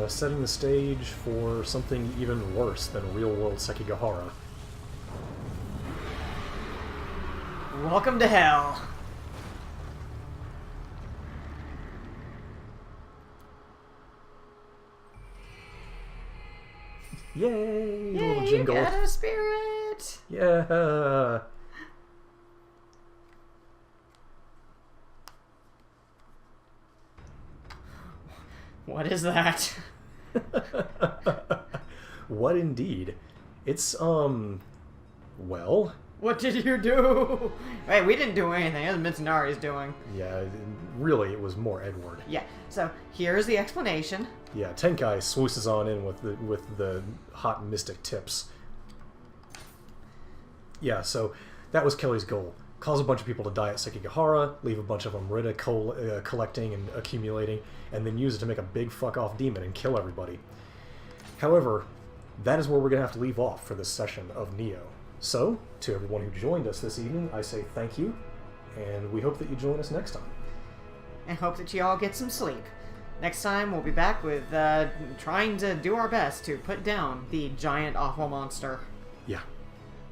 Speaker 1: Setting the stage for something even worse than real-world Sekigahara.
Speaker 2: Welcome to hell.
Speaker 1: Yay!
Speaker 2: Yay,
Speaker 1: Little
Speaker 2: you
Speaker 1: jingle.
Speaker 2: got a spirit!
Speaker 1: Yeah!
Speaker 2: What is that?
Speaker 1: What indeed? It's, well...
Speaker 2: What did you do? Hey, we didn't do anything. That's Mitsunari's doing.
Speaker 1: Yeah, really, it was more Edward.
Speaker 2: Yeah, so here's the explanation.
Speaker 1: Yeah, Tenkai swooses on in with the hot mystic tips. Yeah, so that was Kelly's goal. Cause a bunch of people to die at Sekigahara, leave a bunch of Amrita collecting and accumulating, and then use it to make a big fuck-off demon and kill everybody. However, that is where we're going to have to leave off for this session of Nioh. So, to everyone who joined us this evening, I say thank you, and we hope that you join us next time.
Speaker 2: And hope that you all get some sleep. Next time, we'll be back with trying to do our best to put down the giant awful monster.
Speaker 1: Yeah.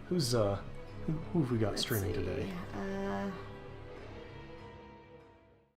Speaker 1: Who have we got streaming
Speaker 2: Let's see.
Speaker 1: today?